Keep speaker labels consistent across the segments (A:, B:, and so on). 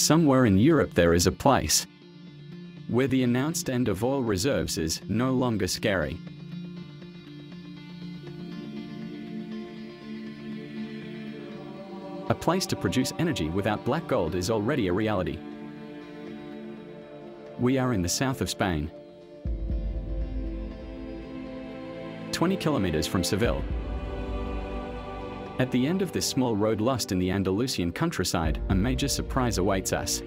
A: Somewhere in Europe there is a place where the announced end of oil reserves is no longer scary. A place to produce energy without black gold is already a reality. We are in the south of Spain, 20 kilometers from Seville. At the end of this small road lost in the Andalusian countryside, a major surprise awaits us.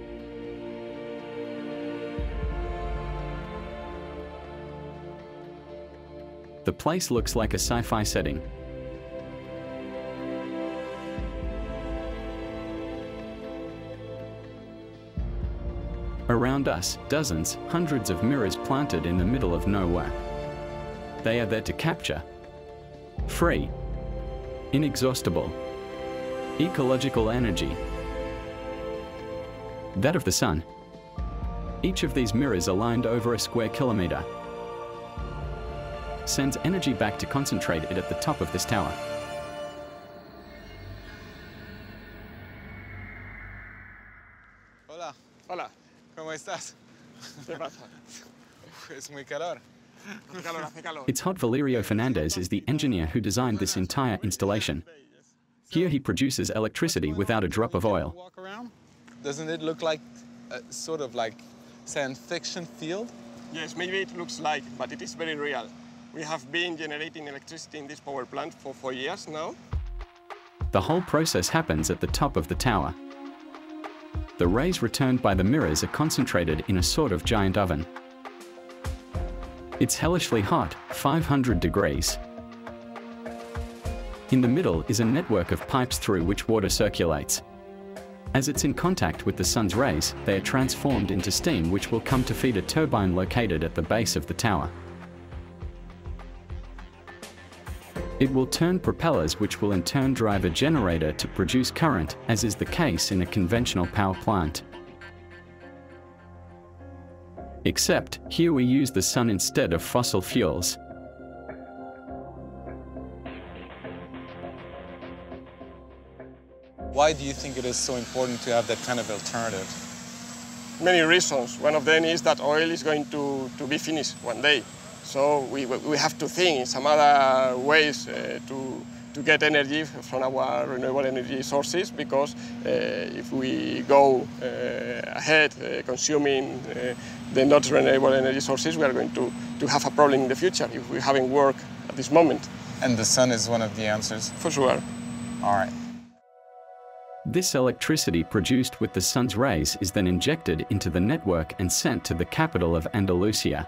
A: The place looks like a sci-fi setting. Around us, dozens, hundreds of mirrors planted in the middle of nowhere. They are there to capture free, inexhaustible, ecological energy, that of the sun. Each of these mirrors aligned over a square kilometer sends energy back to concentrate it at the top of this tower.
B: Hola.
C: Hola.
B: ¿Cómo estás?
C: ¿Qué pasa?
B: Es muy calor.
C: Hace calor, hace calor.
A: It's hot. Valerio Fernandez is the engineer who designed this entire installation. Here he produces electricity without a drop of oil.
B: Walk around. Doesn't it look like a sort of like science fiction field?
C: Yes, maybe it looks like, but it is very real. We have been generating electricity in this power plant for 4 years now.
A: The whole process happens at the top of the tower. The rays returned by the mirrors are concentrated in a sort of giant oven. It's hellishly hot, 500 degrees. In the middle is a network of pipes through which water circulates. As it's in contact with the sun's rays, they are transformed into steam which will come to feed a turbine located at the base of the tower. It will turn propellers which will in turn drive a generator to produce current, as is the case in a conventional power plant. Except, here we use the sun instead of fossil fuels.
B: Why do you think it is so important to have that kind of alternative?
C: Many reasons. One of them is that oil is going to be finished one day. So we have to think in some other ways to get energy from our renewable energy sources, because if we go ahead consuming the not renewable energy sources, we are going to have a problem in the future if we haven't worked at this moment.
B: And the sun is one of the answers?
C: For sure.
B: All right.
A: This electricity produced with the sun's rays is then injected into the network and sent to the capital of Andalusia.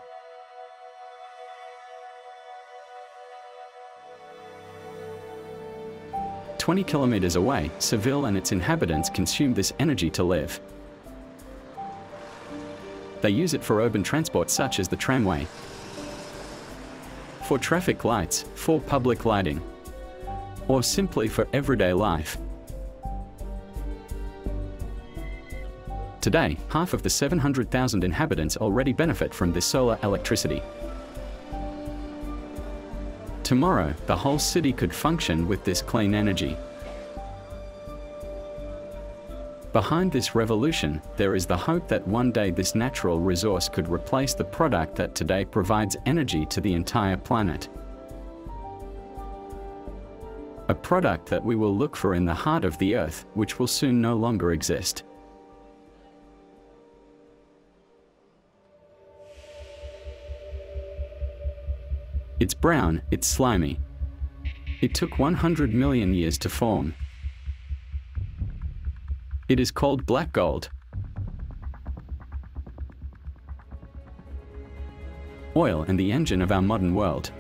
A: "20 kilometers away, Seville and its inhabitants consume this energy to live. They use it for urban transport such as the tramway, for traffic lights, for public lighting, or simply for everyday life. Today, half of the 700,000 inhabitants already benefit from this solar electricity. Tomorrow, the whole city could function with this clean energy. Behind this revolution, there is the hope that one day this natural resource could replace the product that today provides energy to the entire planet. A product that we will look for in the heart of the earth, which will soon no longer exist. It's brown, it's slimy. It took 100 million years to form. It is called black gold. Oil and the engine of our modern world.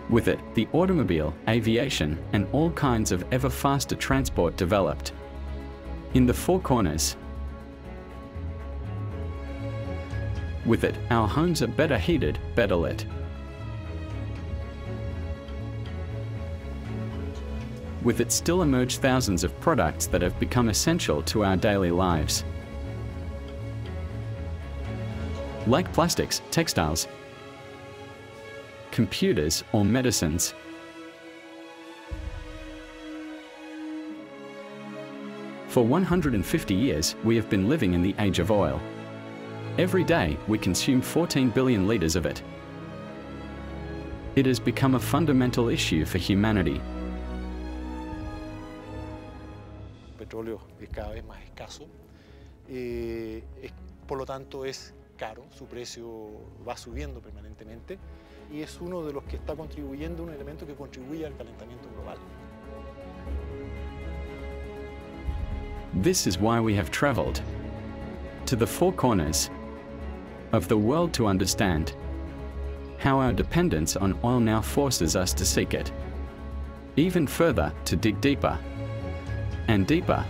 A: With it, the automobile, aviation, and all kinds of ever faster transport developed. In the four corners. With it, our homes are better heated, better lit. With it still emerge thousands of products that have become essential to our daily lives. Like plastics, textiles, computers, or medicines. For 150 years, we have been living in the age of oil. Every day, we consume 14 billion liters of it. It has become a fundamental issue for humanity.
D: El petróleo es cada vez más escaso, por lo tanto es caro, su precio va subiendo permanentemente y es uno de los que está contribuyendo, un elemento que contribuye al calentamiento global.
A: This is why we have traveled to the four corners of the world to understand how our dependence on oil now forces us to seek it even further, to dig deeper and deeper.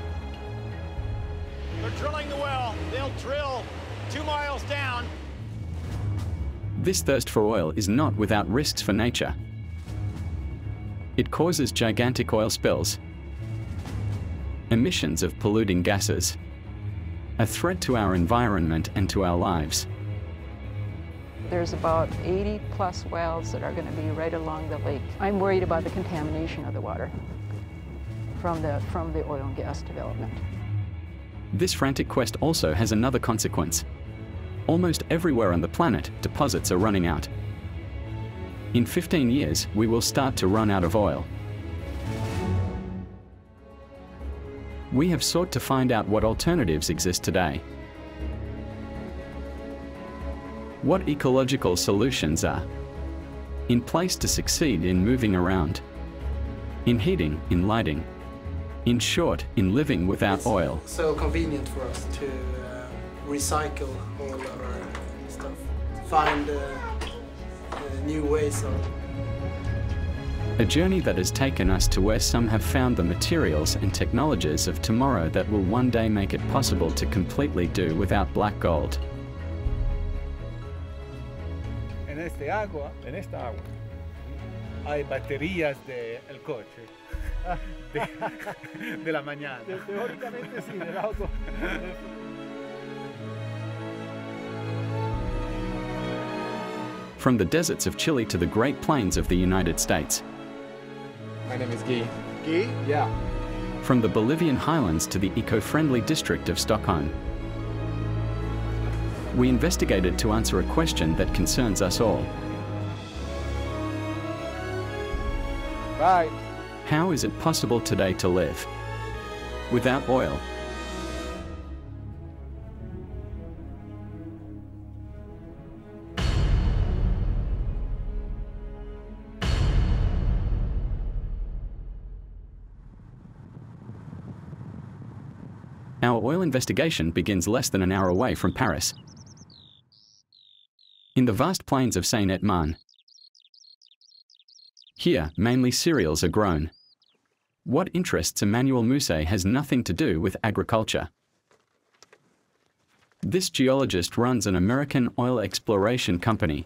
E: They're drilling the well. They'll drill 2 miles down.
A: This thirst for oil is not without risks for nature. It causes gigantic oil spills, emissions of polluting gases, a threat to our environment and to our lives.
F: There's about 80 plus wells that are going to be right along the lake. I'm worried about the contamination of the water from the oil and gas development.
A: This frantic quest also has another consequence. Almost everywhere on the planet, deposits are running out. In 15 years, we will start to run out of oil. We have sought to find out what alternatives exist today. What ecological solutions are in place to succeed in moving around, in heating, in lighting, in short, in living without oil.
G: So convenient for us to recycle all our stuff, find new ways of.
A: A journey that has taken us to where some have found the materials and technologies of tomorrow that will one day make it possible to completely do without black gold.
H: En esta agua hay baterías del coche, de la mañana. Teóricamente sí, del auto.
A: From the deserts of Chile to the Great Plains of the United States.
B: My name is Guy.
H: Guy?
B: Yeah.
A: From the Bolivian highlands to the eco-friendly district of Stockholm. We investigated to answer a question that concerns us all.
B: Bye.
A: How is it possible today to live without oil? Our oil investigation begins less than an hour away from Paris, in the vast plains of Seine-et-Marne. Here, mainly cereals are grown. What interests Emmanuel Mousset has nothing to do with agriculture. This geologist runs an American oil exploration company.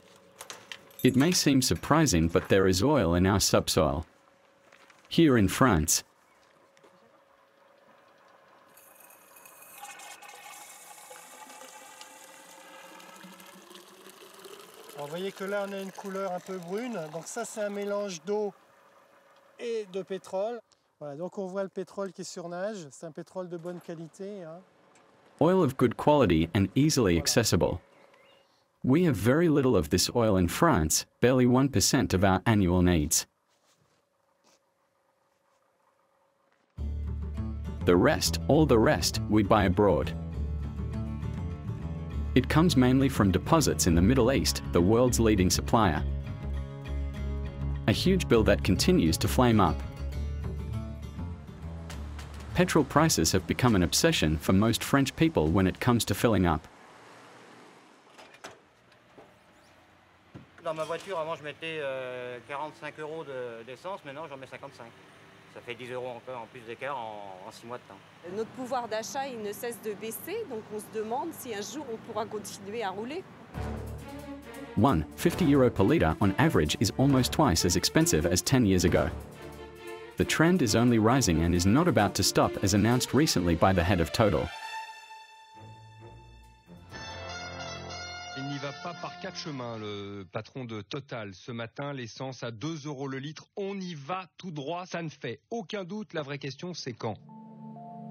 A: It may seem surprising, but there is oil in our subsoil. Here in France.
G: Alors, vous voyez que là on a une couleur un peu brune, donc ça c'est un mélange d'eau et de pétrole. Voilà, donc on voit le pétrole qui surnage, c'est un pétrole de bonne qualité. Hein.
A: Oil of good quality and easily accessible. We have very little of this oil in France, barely 1% of our annual needs. The rest, all the rest, we buy abroad. It comes mainly from deposits in the Middle East, the world's leading supplier. A huge bill that continues to flame up. Petrol prices have become an obsession for most French people when it comes to filling up.
I: Dans ma voiture, avant, je mettais 45 € d'essence, maintenant j'en mets 55. Ça fait 10 € encore en plus d'écart en 6 mois de temps.
J: Notre pouvoir d'achat, il ne cesse de baisser, donc on se demande si un jour on pourra continuer à rouler.
A: 50 € per litre on average is almost twice as expensive as 10 years ago. The trend is only rising and is not about to stop, as announced recently by the head of Total.
K: Il n'y va pas par 4 chemins, le patron de Total. Ce matin, l'essence à 2 € le litre. On y va tout droit, ça ne fait aucun doute. La vraie question, c'est quand ?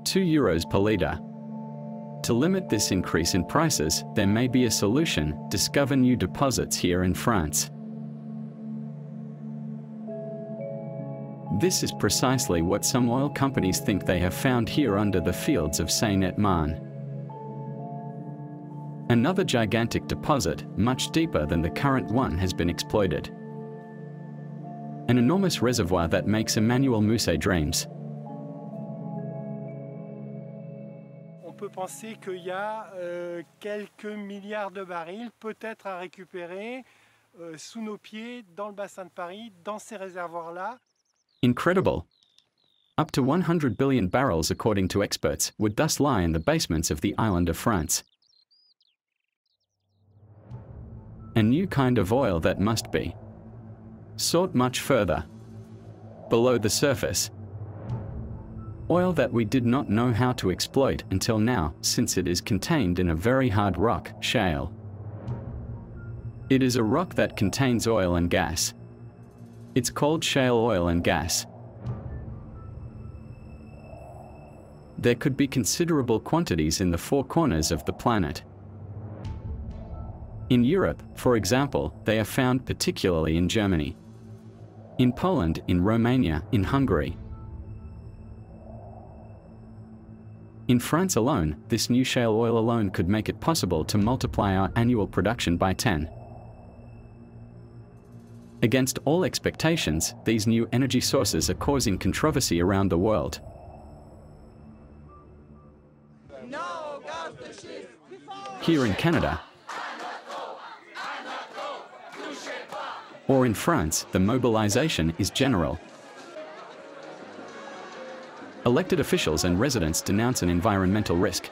A: €2 per litre. To limit this increase in prices, there may be a solution: discover new deposits here in France. This is precisely what some oil companies think they have found here under the fields of Seine-et-Marne. Another gigantic deposit, much deeper than the current one, has been exploited. An enormous reservoir that makes Emmanuel Mousset dreams.
G: On peut penser qu'il y a quelques milliards de barils, peut-être à récupérer sous nos pieds, dans le bassin de Paris, dans ces réservoirs-là.
A: Incredible. Up to 100 billion barrels, according to experts, would thus lie in the basements of the island of France. A new kind of oil that must be sought much further, below the surface. Oil that we did not know how to exploit until now, since it is contained in a very hard rock, shale. It is a rock that contains oil and gas. It's called shale oil and gas. There could be considerable quantities in the four corners of the planet. In Europe, for example, they are found particularly in Germany, in Poland, in Romania, in Hungary. In France alone, this new shale oil alone could make it possible to multiply our annual production by 10. Against all expectations, these new energy sources are causing controversy around the world. Here in Canada, or in France, the mobilization is general. Elected officials and residents denounce an environmental risk.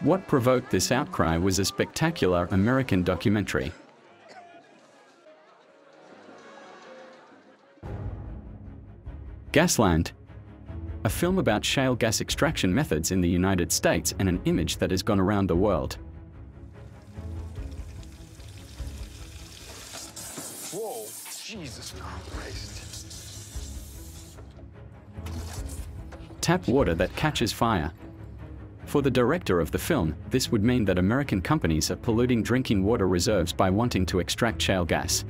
A: What provoked this outcry was a spectacular American documentary. Gasland, a film about shale gas extraction methods in the United States and an image that has gone around the world.
C: Whoa, Jesus Christ.
A: Tap water that catches fire. For the director of the film, this would mean that American companies are polluting drinking water reserves by wanting to extract shale gas.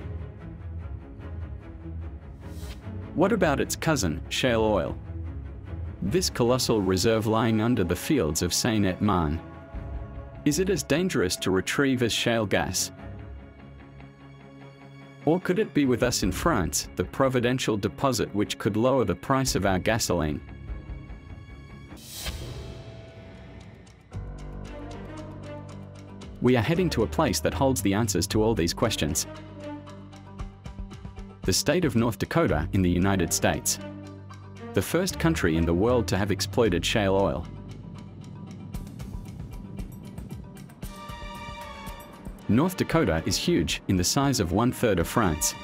A: What about its cousin, shale oil? This colossal reserve lying under the fields of Seine-et-Marne. Is it as dangerous to retrieve as shale gas? Or could it be with us in France, the providential deposit which could lower the price of our gasoline? We are heading to a place that holds the answers to all these questions. The state of North Dakota in the United States. The first country in the world to have exploited shale oil. North Dakota is huge, in the size of 1/3 of France.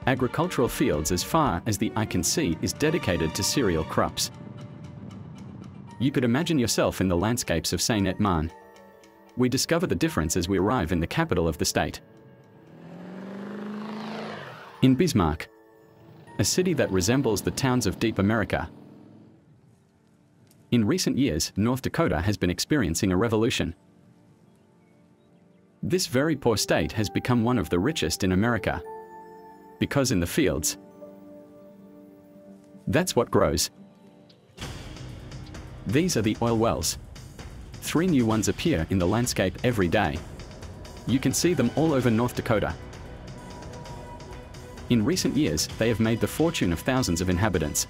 A: Agricultural fields as far as the eye can see is dedicated to cereal crops. You could imagine yourself in the landscapes of Seine-et-Marne. We discover the difference as we arrive in the capital of the state. In Bismarck, a city that resembles the towns of deep America. In recent years, North Dakota has been experiencing a revolution. This very poor state has become one of the richest in America. Because in the fields, that's what grows. These are the oil wells. 3 new ones appear in the landscape every day. You can see them all over North Dakota. In recent years, they have made the fortune of thousands of inhabitants.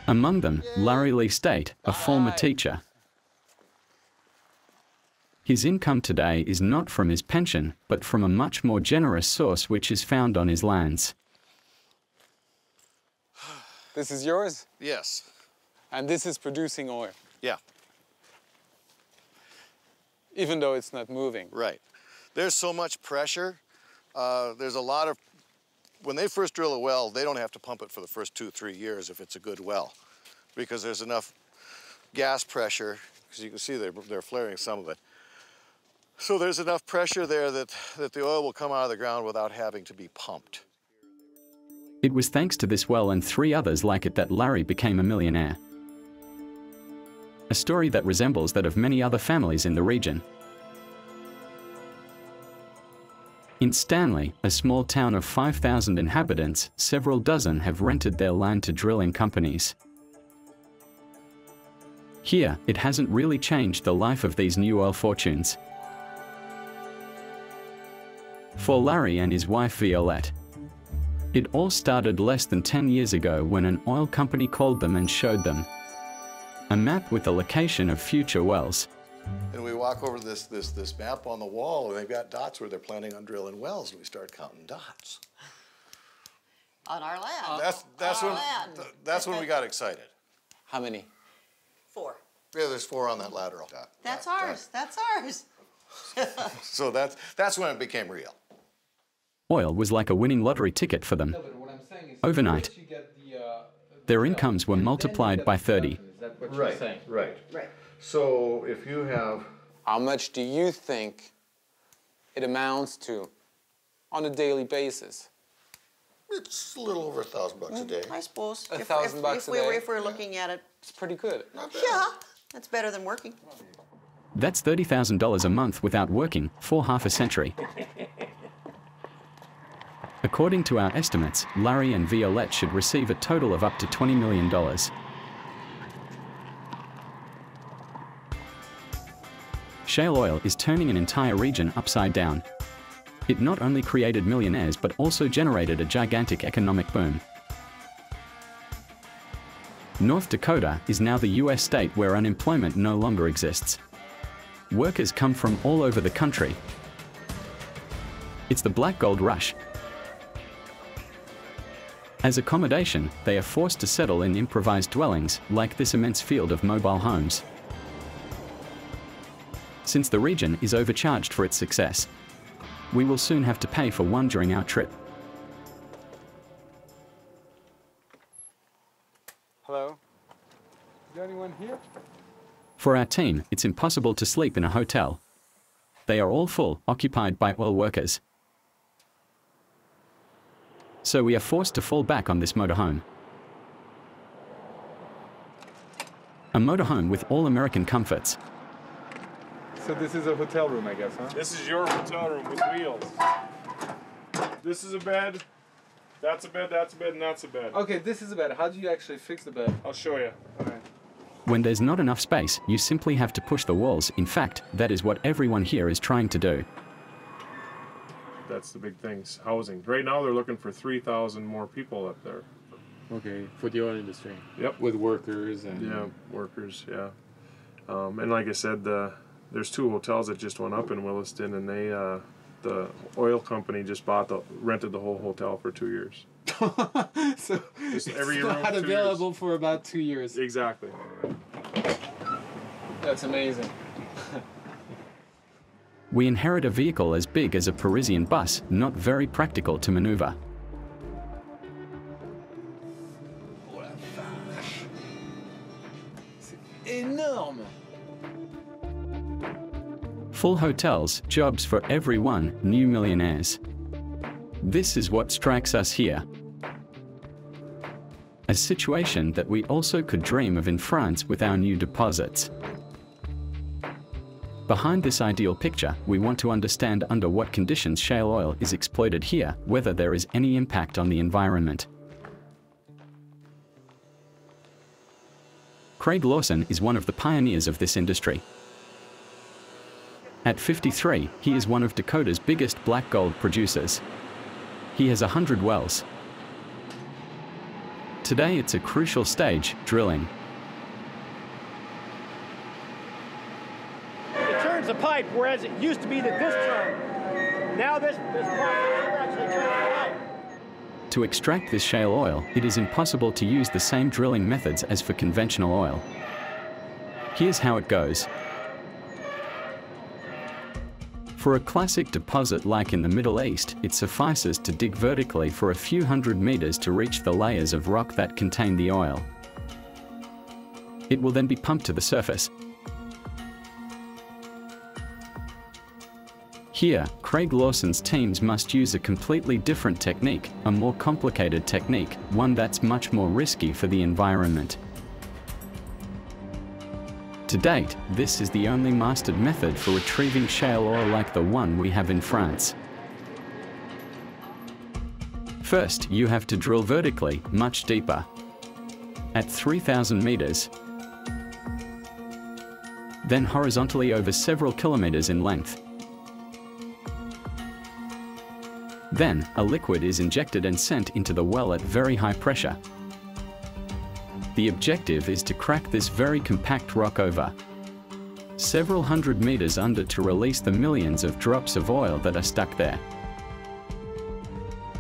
A: Among them, Larry Lee State, a former teacher. His income today is not from his pension, but from a much more generous source which is found on his lands.
B: This is yours?
C: Yes.
B: And this is producing oil?
C: Yeah.
B: Even though it's not moving?
C: Right. There's so much pressure. There's a lot of, when they first drill a well, they don't have to pump it for the first 2-3 years if it's a good well, because there's enough gas pressure, because you can see they're flaring some of it. So there's enough pressure there that the oil will come out of the ground without having to be pumped.
A: It was thanks to this well and 3 others like it that Larry became a millionaire. A story that resembles that of many other families in the region. In Stanley, a small town of 5,000 inhabitants, several dozen have rented their land to drilling companies. Here, it hasn't really changed the life of these new oil fortunes. For Larry and his wife Violette, it all started less than 10 years ago when an oil company called them and showed them a map with the location of future wells.
L: And we walk over this map on the wall, and they've got dots where they're planning on drilling wells, and we start counting dots.
M: On our land.
L: That's when we got excited.
B: How many?
M: 4.
L: Yeah, there's 4 on that lateral dot.
M: That's ours. That's ours.
L: So that's when it became real.
A: Oil was like a winning lottery ticket for them.
N: No, but what I'm saying is
A: overnight,
N: you get
A: their incomes were multiplied by 30.
N: Is that what you're saying?
L: Right. So if you have...
B: How much do you think it amounts to on a daily basis?
L: It's a little over $1,000 a day.
M: I suppose.
B: $1,000 a day?
M: If we're looking at it.
B: It's pretty good.
M: Yeah, that's better than working.
A: That's $30,000 a month without working for half a century. According to our estimates, Larry and Violette should receive a total of up to $20 million. Shale oil is turning an entire region upside down. It not only created millionaires but also generated a gigantic economic boom. North Dakota is now the US state where unemployment no longer exists. Workers come from all over the country. It's the black gold rush. As accommodation, they are forced to settle in improvised dwellings, like this immense field of mobile homes. Since the region is overcharged for its success, we will soon have to pay for one during our trip.
B: Hello?
N: Is there anyone here?
A: For our team, it's impossible to sleep in a hotel. They are all full, occupied by oil workers. So we are forced to fall back on this motorhome. A motorhome with all American comforts.
N: So this is a hotel room, I guess, huh?
O: This is your hotel room with wheels. This is a bed, that's a bed, that's a bed, and that's a bed.
N: Okay, this is a bed. How do you actually fix the bed?
O: I'll show you.
N: All right.
A: When there's not enough space, you simply have to push the walls. In fact, that is what everyone here is trying to do.
O: That's the big thing, housing. Right now they're looking for 3,000 more people up there.
N: Okay, for the oil industry.
O: Yep.
N: With workers and...
O: Yeah, workers, yeah. And like I said, there's 2 hotels that just went up in Williston, and they, the oil company just rented the whole hotel for 2 years.
N: So
O: just every
N: it's
O: room,
N: not
O: 2
N: available
O: years.
N: for about 2 years.
O: Exactly.
N: That's amazing.
A: We inherit a vehicle as big as a Parisian bus, not very practical to maneuver.
N: C'est énorme.
A: Full hotels, jobs for everyone, new millionaires. This is what strikes us here. A situation that we also could dream of in France with our new deposits. Behind this ideal picture, we want to understand under what conditions shale oil is exploited here, whether there is any impact on the environment. Craig Lawson is one of the pioneers of this industry. At 53, he is one of Dakota's biggest black gold producers. He has 100 wells. Today it's a crucial stage, drilling.
E: It turns the pipe, whereas it used to be that this turned. Now this pipe actually turns the pipe.
A: To extract this shale oil, it is impossible to use the same drilling methods as for conventional oil. Here's how it goes. For a classic deposit like in the Middle East, it suffices to dig vertically for a few hundred meters to reach the layers of rock that contain the oil. It will then be pumped to the surface. Here, Craig Lawson's teams must use a completely different technique, a more complicated technique, one that's much more risky for the environment. To date, this is the only mastered method for retrieving shale oil like the one we have in France. First, you have to drill vertically, much deeper, at 3,000 meters, then horizontally over several kilometers in length. Then, a liquid is injected and sent into the well at very high pressure. The objective is to crack this very compact rock over several hundred meters under to release the millions of drops of oil that are stuck there.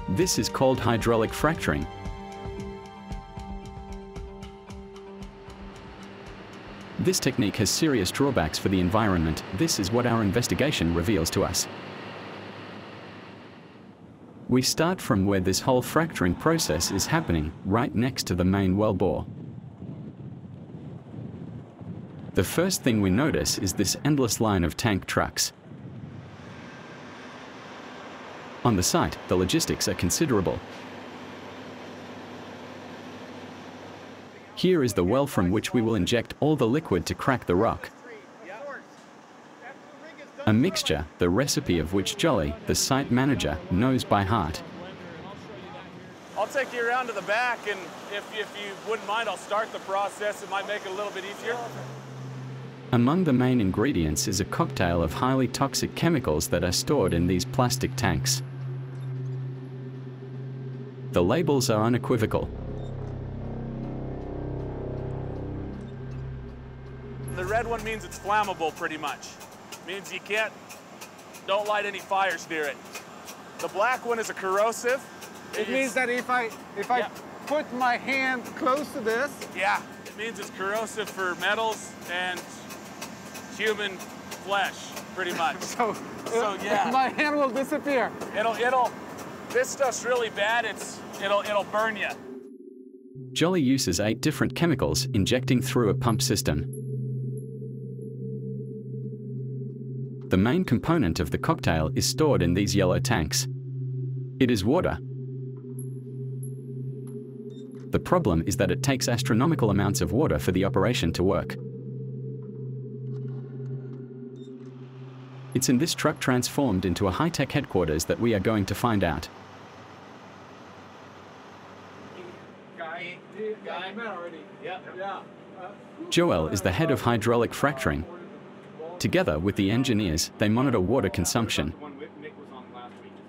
A: This is called hydraulic fracturing. This technique has serious drawbacks for the environment. This is what our investigation reveals to us. We start from where this whole fracturing process is happening, right next to the main well bore. The first thing we notice is this endless line of tank trucks. On the site, the logistics are considerable. Here is the well from which we will inject all the liquid to crack the rock. A mixture, the recipe of which Jolly, the site manager, knows by heart.
P: I'll take you around to the back, and if you wouldn't mind, I'll start the process. It might make it a little bit easier.
A: Among the main ingredients is a cocktail of highly toxic chemicals that are stored in these plastic tanks. The labels are unequivocal.
P: The red one means it's flammable, pretty much. Means you don't light any fires near it. The black one is a corrosive.
Q: It means that if I put my hand close to this.
P: Yeah, it means it's corrosive for metals and human flesh, pretty much. so yeah.
Q: My hand will disappear.
P: This stuff's really bad. It'll burn you.
A: Jolly uses 8 different chemicals injecting through a pump system. The main component of the cocktail is stored in these yellow tanks. It is water. The problem is that it takes astronomical amounts of water for the operation to work. It's in this truck transformed into a high-tech headquarters that we are going to find out. Joel is the head of hydraulic fracturing. Together with the engineers, they monitor water consumption.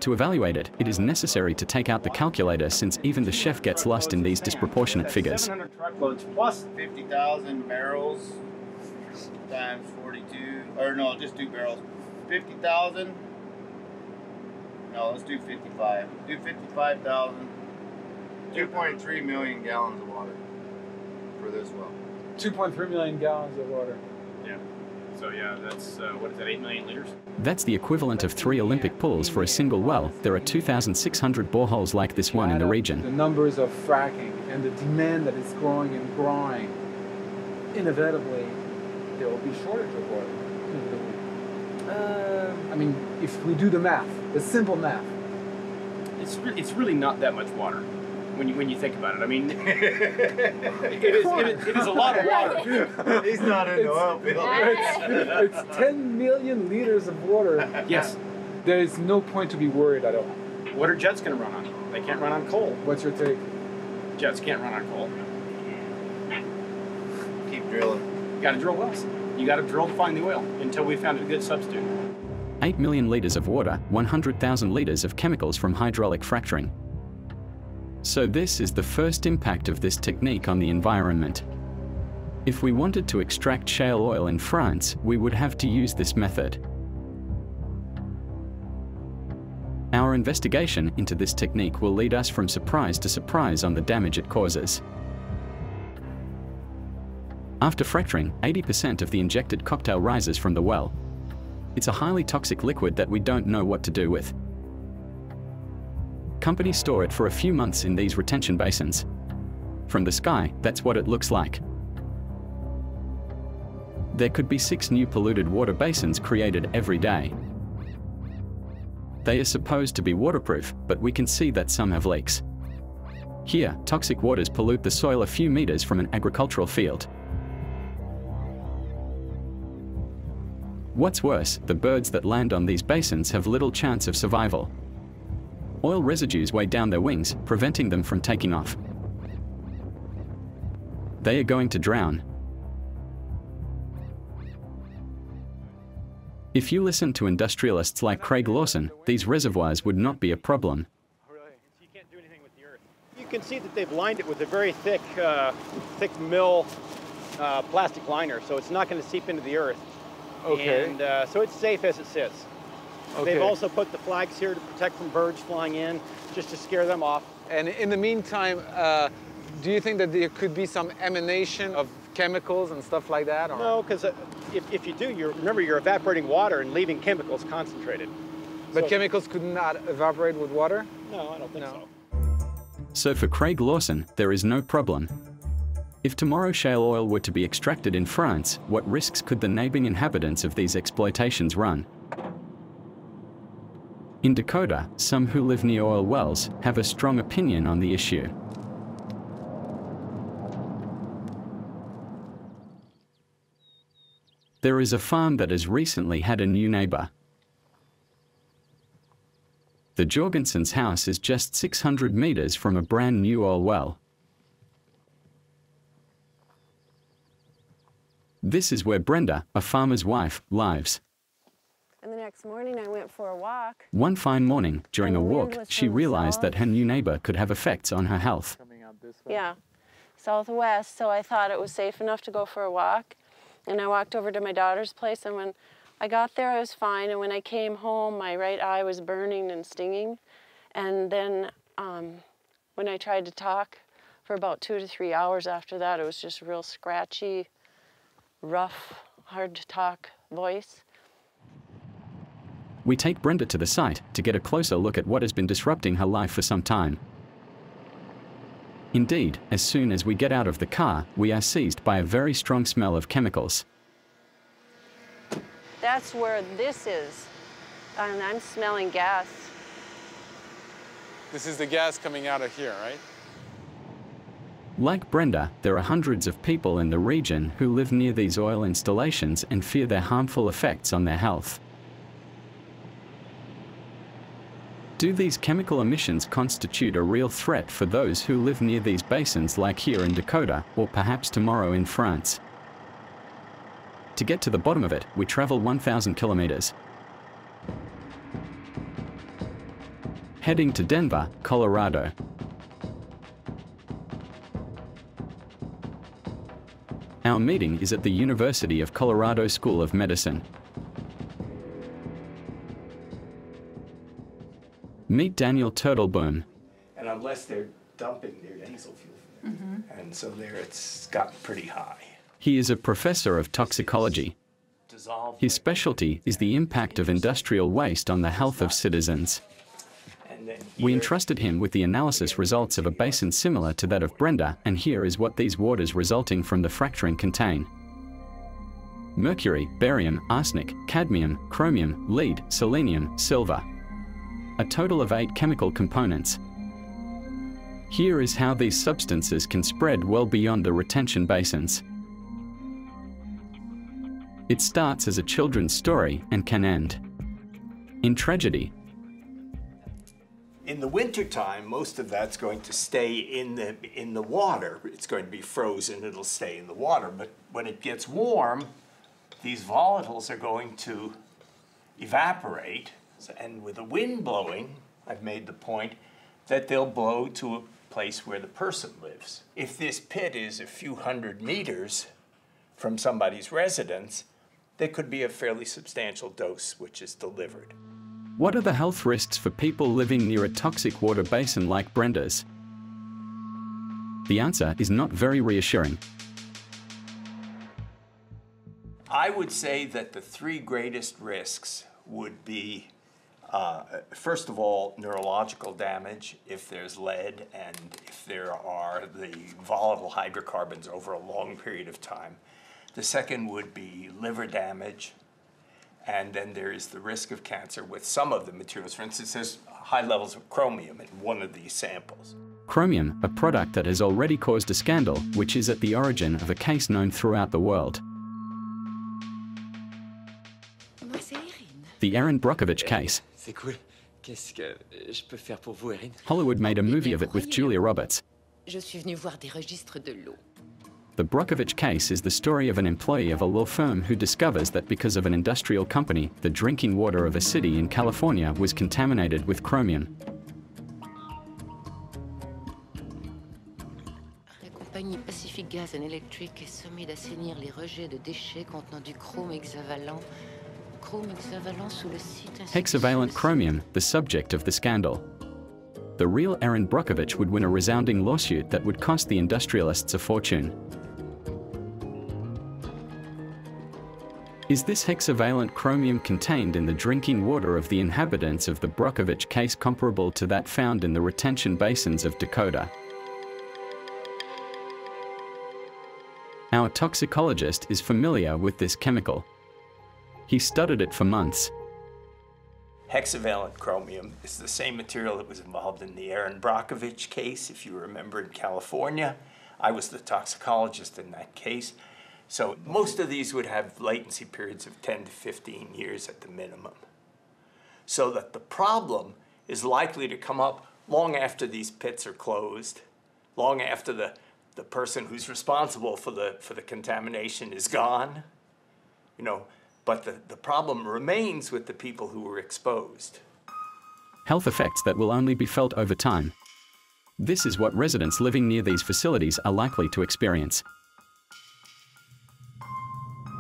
A: To evaluate it, it is necessary to take out the calculator since even the chef gets lost in these disproportionate figures.
R: 700 truckloads plus 50,000 barrels times 42, or no, just 2 barrels. 50,000, no, let's do 55. Do 55,000, 2.3 million gallons of water for this well.
H: 2.3 million gallons of water.
S: Yeah. So yeah, that's, what is that, 8 million liters?
A: That's the equivalent of 3 Olympic pools for a single well. There are 2,600 boreholes like this one in the region.
H: The numbers of fracking and the demand that is growing and growing, inevitably, there will be shortage of water. I mean, if we do the math, the simple math.
S: It's really not that much water. When you think about it, I mean, it is a lot of water.
R: He's not in the oil field.
H: It's 10 million liters of water.
S: Yes.
H: There is no point to be worried at all.
S: What are jets going to run on? They can't run on coal.
H: What's your take?
S: Jets can't run on coal.
R: Keep drilling.
S: You got to drill wells. You got to drill to find the oil until we found a good substitute.
A: 8 million liters of water, 100,000 liters of chemicals from hydraulic fracturing. So this is the first impact of this technique on the environment. If we wanted to extract shale oil in France, we would have to use this method. Our investigation into this technique will lead us from surprise to surprise on the damage it causes. After fracturing, 80% of the injected cocktail rises from the well. It's a highly toxic liquid that we don't know what to do with. Companies store it for a few months in these retention basins. From the sky, that's what it looks like. There could be 6 new polluted water basins created every day. They are supposed to be waterproof, but we can see that some have leaks. Here, toxic waters pollute the soil a few meters from an agricultural field. What's worse, the birds that land on these basins have little chance of survival. Oil residues weigh down their wings, preventing them from taking off. They are going to drown. If you listen to industrialists like Craig Lawson, these reservoirs would not be a problem.
T: You can see that they've lined it with a very thick, thick mill plastic liner, so it's not going to seep into the earth.
B: Okay.
T: And so it's safe as it sits.
B: Okay.
T: They've also put the flags here to protect from birds flying in, just to scare them off.
B: And in the meantime, do you think that there could be some emanation of chemicals and stuff like that? Or?
T: No, because if you do, remember you're evaporating water and leaving chemicals concentrated.
B: But
T: So-
B: chemicals could not evaporate with water?
T: No, I don't think so.
A: So for Craig Lawson, there is no problem. If tomorrow shale oil were to be extracted in France, what risks could the neighboring inhabitants of these exploitations run? In Dakota, some who live near oil wells have a strong opinion on the issue. There is a farm that has recently had a new neighbor. The Jorgensen's house is just 600 meters from a brand new oil well. This is where Brenda, a farmer's wife, lives.
U: And the next morning I went for a walk.
A: One fine morning, during a
U: And the wind
A: walk,
U: was
A: she
U: from
A: realized that
U: south.
A: her new neighbor could have effects on her health.
U: Yeah, southwest, so I thought it was safe enough to go for a walk. And I walked over to my daughter's place, and when I got there I was fine, and when I came home my right eye was burning and stinging. And then when I tried to talk for about 2 to 3 hours after that, it was just real scratchy, rough, hard to talk voice.
A: We take Brenda to the site to get a closer look at what has been disrupting her life for some time. Indeed, as soon as we get out of the car, we are seized by a very strong smell of chemicals.
U: That's where this is, and I'm smelling gas.
B: This is the gas coming out of here, right?
A: Like Brenda, there are hundreds of people in the region who live near these oil installations and fear their harmful effects on their health. Do these chemical emissions constitute a real threat for those who live near these basins like here in Dakota, or perhaps tomorrow in France? To get to the bottom of it, we travel 1,000 kilometers. Heading to Denver, Colorado. Our meeting is at the University of Colorado School of Medicine. Meet Daniel Turtleboom.
V: And unless they're dumping their diesel fuel, and so there it's gotten pretty high.
A: He is a professor of toxicology. His specialty is the impact of industrial waste on the health of citizens. We entrusted him with the analysis results of a basin similar to that of Brenda, and here is what these waters resulting from the fracturing contain. Mercury, barium, arsenic, cadmium, chromium, lead, selenium, silver. A total of 8 chemical components. Here is how these substances can spread well beyond the retention basins. It starts as a children's story and can end in tragedy.
V: In the wintertime, most of that's going to stay in the water. It's going to be frozen, it'll stay in the water. But when it gets warm, these volatiles are going to evaporate. And with the wind blowing, I've made the point that they'll blow to a place where the person lives. If this pit is a few hundred meters from somebody's residence, there could be a fairly substantial dose which is delivered.
A: What are the health risks for people living near a toxic water basin like Brenda's? The answer is not very reassuring.
V: I would say that the 3 greatest risks would be, first of all, neurological damage if there's lead and if there are the volatile hydrocarbons over a long period of time. The second would be liver damage. And then there is the risk of cancer with some of the materials. For instance, there's high levels of chromium in one of these samples.
A: Chromium, a product that has already caused a scandal, which is at the origin of a case known throughout the world. The Erin Brockovich case. Hollywood made a movie of it with Julia Roberts. The Brockovich case is the story of an employee of a law firm who discovers that because of an industrial company, the drinking water of a city in California was contaminated with chromium.
D: La compagnie Pacific Gas and Electric est sommée d'assainir les rejets de déchets contenant du chrome hexavalent. Chrome hexavalent sous le site.
A: Hexavalent chromium, the subject of the scandal. The real Erin Brockovich would win a resounding lawsuit that would cost the industrialists a fortune. Is this hexavalent chromium contained in the drinking water of the inhabitants of the Brockovich case comparable to that found in the retention basins of Dakota? Our toxicologist is familiar with this chemical. He studied it for months.
V: Hexavalent chromium is the same material that was involved in the Erin Brockovich case, if you remember, in California. I was the toxicologist in that case. So most of these would have latency periods of 10 to 15 years at the minimum. So that the problem is likely to come up long after these pits are closed, long after the person who's responsible for the contamination is gone, you know, but the problem remains with the people who were exposed.
A: Health effects that will only be felt over time. This is what residents living near these facilities are likely to experience.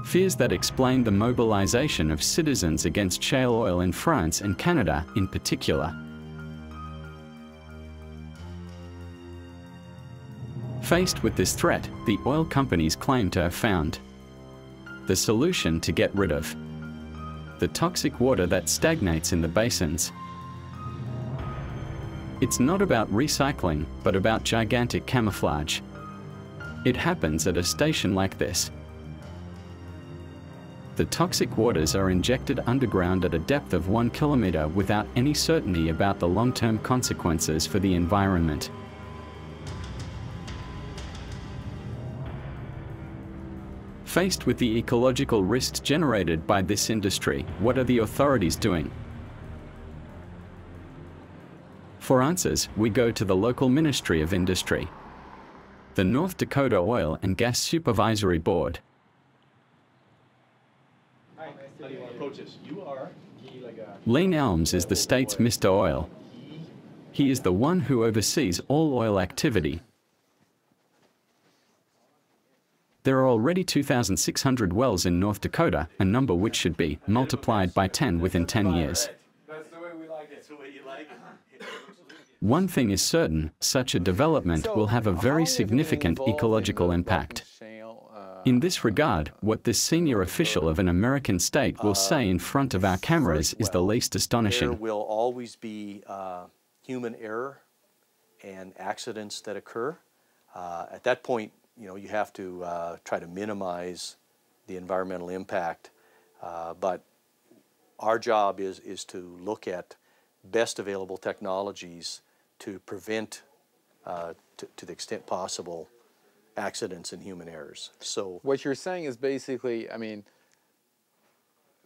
A: Fears that explain the mobilization of citizens against shale oil in France and Canada in particular. Faced with this threat, the oil companies claim to have found the solution to get rid of the toxic water that stagnates in the basins. It's not about recycling, but about gigantic camouflage. It happens at a station like this. The toxic waters are injected underground at a depth of 1 kilometer without any certainty about the long-term consequences for the environment. Faced with the ecological risks generated by this industry, what are the authorities doing? For answers, we go to the local Ministry of Industry, the North Dakota Oil and Gas Supervisory Board.
H: Hi, how do you want to approach this? You are Guy Lagache.
A: Lean Elms is the state's Mr. Oil. He is the one who oversees all oil activity. There are already 2,600 wells in North Dakota, a number which should be multiplied by 10 within 10 years.
H: That's the way we like it. That's the way you like it.
A: One thing is certain, such a development will have a very significant ecological impact. In this regard, what this senior official of an American state will say in front of our cameras is the least astonishing.
F: There will always be human error and accidents that occur. At that point, you know, you have to try to minimize the environmental impact, but our job is to look at best available technologies to prevent, to the extent possible, accidents and human errors. So
B: what you're saying is basically, I mean,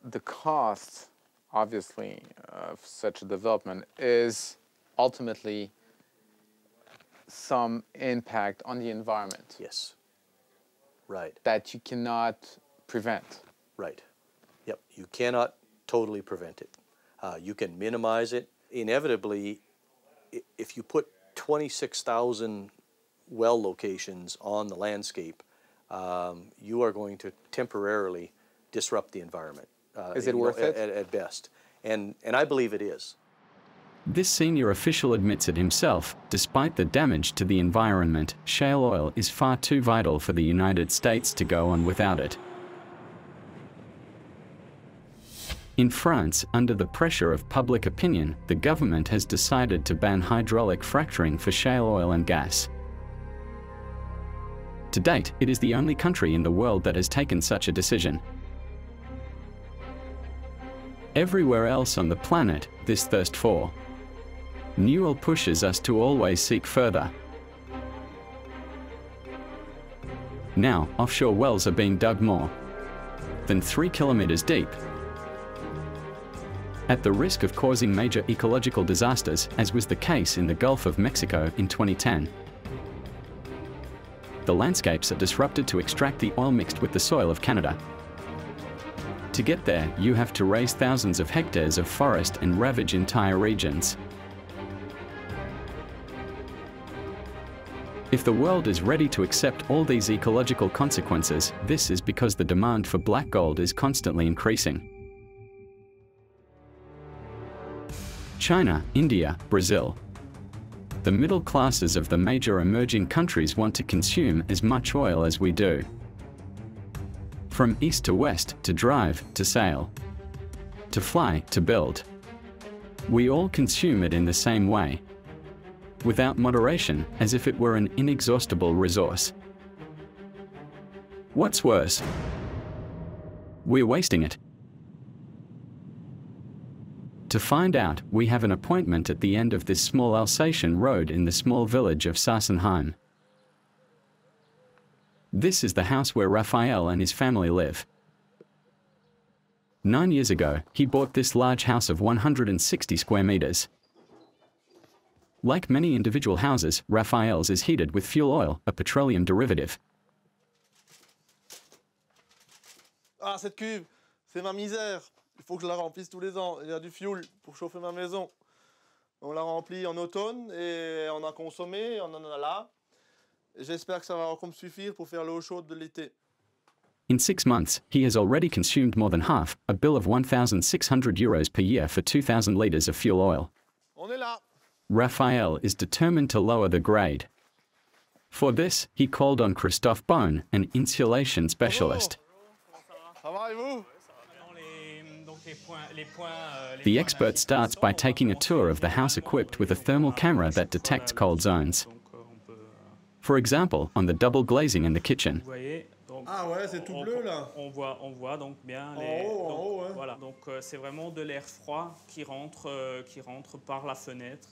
B: the cost, obviously, of such a development is ultimately some impact on the environment.
F: Yes. Right.
B: That you cannot prevent.
F: Right. Yep. You cannot totally prevent it. You can minimize it. Inevitably, if you put 26,000 well locations on the landscape, you are going to temporarily disrupt the environment.
B: Is it worth it?
F: At best. And I believe it is.
A: This senior official admits it himself. Despite the damage to the environment, shale oil is far too vital for the United States to go on without it. In France, under the pressure of public opinion, the government has decided to ban hydraulic fracturing for shale oil and gas. To date, it is the only country in the world that has taken such a decision. everywhere else on the planet, this thirst for new oil pushes us to always seek further. Now, offshore wells are being dug more than 3 kilometers deep, at the risk of causing major ecological disasters, as was the case in the Gulf of Mexico in 2010. The landscapes are disrupted to extract the oil mixed with the soil of Canada. To get there, you have to raze thousands of hectares of forest and ravage entire regions. If the world is ready to accept all these ecological consequences, this is because the demand for black gold is constantly increasing. China, India, Brazil. The middle classes of the major emerging countries want to consume as much oil as we do. From east to west, to drive, to sail, to fly, to build. We all consume it in the same way, without moderation, as if it were an inexhaustible resource. What's worse? We're wasting it. To find out, we have an appointment at the end of this small Alsatian road in the small village of Sassenheim. This is the house where Raphael and his family live. 9 years ago, he bought this large house of 160 square meters. Like many individual houses, Raphael's is heated with fuel oil, a petroleum derivative.
I: Ah, cette cuve, c'est ma misère. Il faut que je la remplisse tous les ans. Il y a du fuel pour chauffer ma maison. On l'a remplie en automne et on a consommé, on en a là. J'espère que ça va encore me suffire pour faire l'eau chaude de l'été.
A: In 6 months, he has already consumed more than half, a bill of €1,600 per year for 2,000 liters of fuel oil.
I: On est là.
A: Raphael is determined to lower the grade. For this, he called on Christophe Bone, an insulation specialist.
I: Ça va et vous?
A: The expert starts by taking a tour of the house equipped with a thermal camera that detects cold zones. For example, on the double glazing in the kitchen.
I: Ah ouais, c'est tout bleu là.
J: On voit donc bien
I: les. En haut, hein.
J: Voilà, donc c'est vraiment de l'air froid qui rentre par la fenêtre.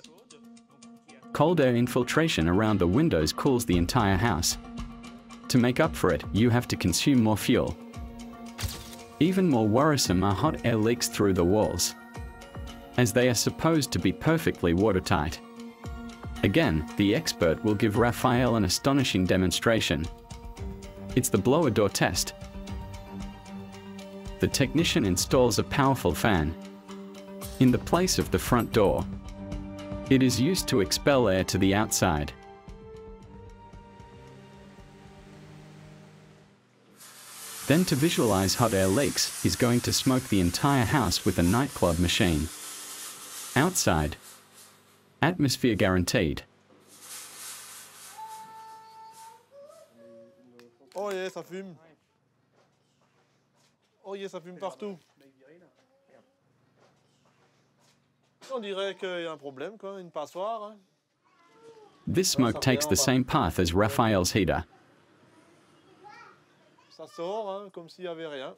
A: Cold air infiltration around the windows cools the entire house. To make up for it, you have to consume more fuel. Even more worrisome are hot air leaks through the walls, as they are supposed to be perfectly watertight. Again, the expert will give Raphael an astonishing demonstration. It's the blower door test. The technician installs a powerful fan in the place of the front door. It is used to expel air to the outside. Then, to visualize hot air leaks, he's going to smoke the entire house with a nightclub machine. Outside, atmosphere guaranteed.
I: Oh yeah, ça fume. Oh yeah, ça fume partout. On dirait qu'il y a un problème, quoi, une passoire. Hein.
A: This smoke takes the same path as Raphael's heater.
I: Ça sort, hein, comme s'il y avait rien.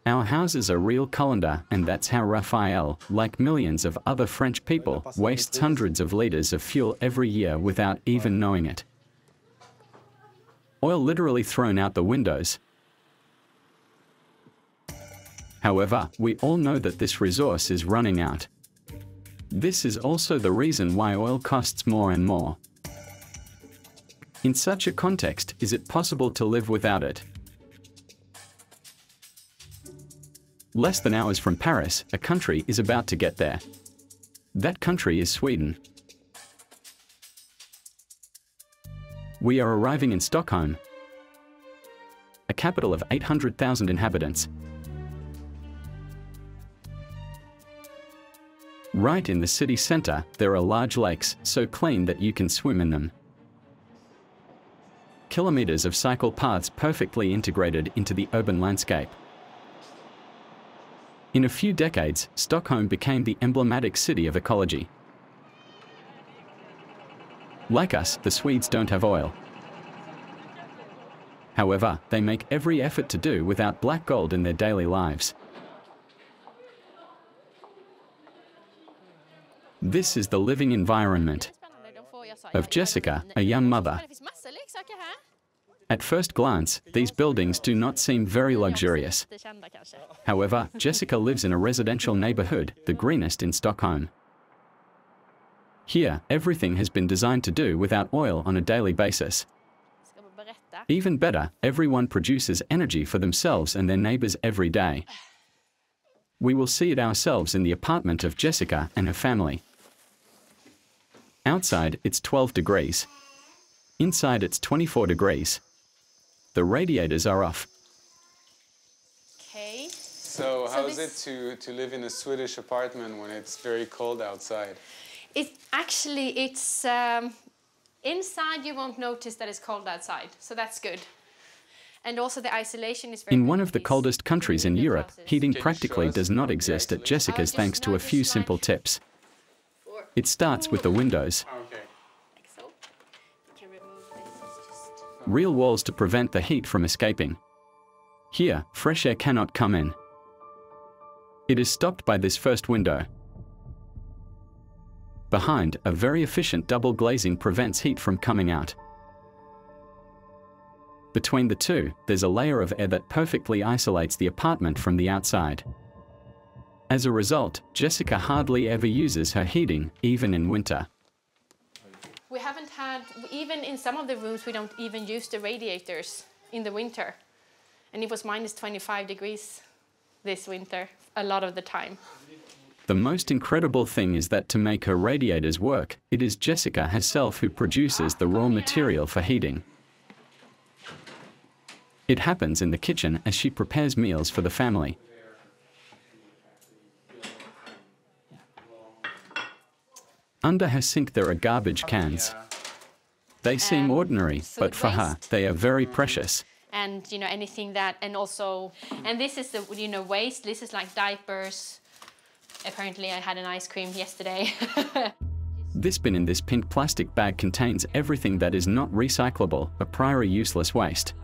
A: Our houses are real colander, and that's how Raphael, like millions of other French people, wastes hundreds of liters of fuel every year without even knowing it. Oil literally thrown out the windows. However, we all know that this resource is running out. This is also the reason why oil costs more and more. In such a context, is it possible to live without it? Less than hours from Paris, a country is about to get there. That country is Sweden. We are arriving in Stockholm, a capital of 800,000 inhabitants. Right in the city center, there are large lakes, so clean that you can swim in them. Kilometers of cycle paths perfectly integrated into the urban landscape. In a few decades, Stockholm became the emblematic city of ecology. Like us, the Swedes don't have oil. However, they make every effort to do without black gold in their daily lives. This is the living environment of Jessica, a young mother. At first glance, these buildings do not seem very luxurious. However, Jessica lives in a residential neighborhood, the greenest in Stockholm. Here, everything has been designed to do without oil on a daily basis. Even better, everyone produces energy for themselves and their neighbors every day. We will see it ourselves in the apartment of Jessica and her family. Outside, it's 12 degrees. Inside, it's 24 degrees. The radiators are off.
B: Okay. So how is it to live in a Swedish apartment when it's very cold outside?
G: It's inside you won't notice that it's cold outside, so that's good. And also the isolation is very
A: In one of the coldest countries in Europe, heating practically does not exist at Jessica's thanks to a few simple tips. It starts with the windows. Real walls to prevent the heat from escaping. Here, fresh air cannot come in. It is stopped by this first window. Behind, a very efficient double glazing prevents heat from coming out. Between the two, there's a layer of air that perfectly isolates the apartment from the outside. As a result, Jessica hardly ever uses her heating, even in winter.
G: We haven't had, even in some of the rooms, we don't even use the radiators in the winter. And it was minus 25 degrees this winter, a lot of the time.
A: The most incredible thing is that to make her radiators work, it is Jessica herself who produces the raw material for heating. It happens in the kitchen as she prepares meals for the family. Under her sink there are garbage cans. They seem ordinary, but for her, they are very precious.
G: And, you know, anything that, and also, and this is the, you know, waste. This is like diapers. Apparently I had an ice cream yesterday.
A: This bin in this pink plastic bag contains everything that is not recyclable, a priori useless waste.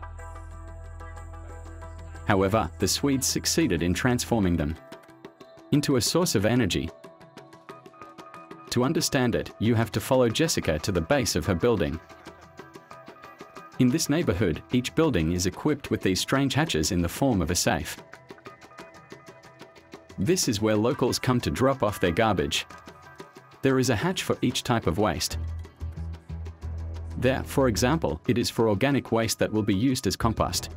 A: However, the Swedes succeeded in transforming them into a source of energy. To understand it, you have to follow Jessica to the base of her building. In this neighborhood, each building is equipped with these strange hatches in the form of a safe. This is where locals come to drop off their garbage. There is a hatch for each type of waste. There, for example, it is for organic waste that will be used as compost.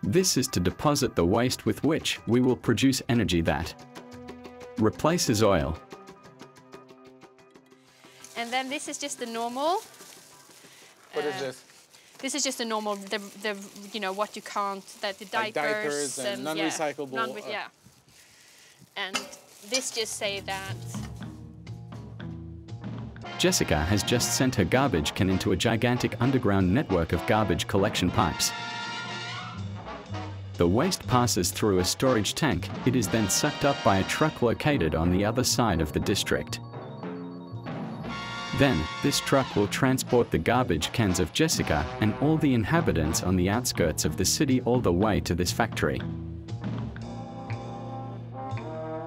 A: This is to deposit the waste with which we will produce energy that replaces oil.
G: And then this is just the normal.
B: What is this?
G: This is just a normal, you know, what you can't, that the diapers,
B: like diapers and non-recyclable.
G: Yeah. And this just say that.
A: Jessica has just sent her garbage can into a gigantic underground network of garbage collection pipes. The waste passes through a storage tank. It is then sucked up by a truck located on the other side of the district. Then, this truck will transport the garbage cans of Jessica and all the inhabitants on the outskirts of the city all the way to this factory.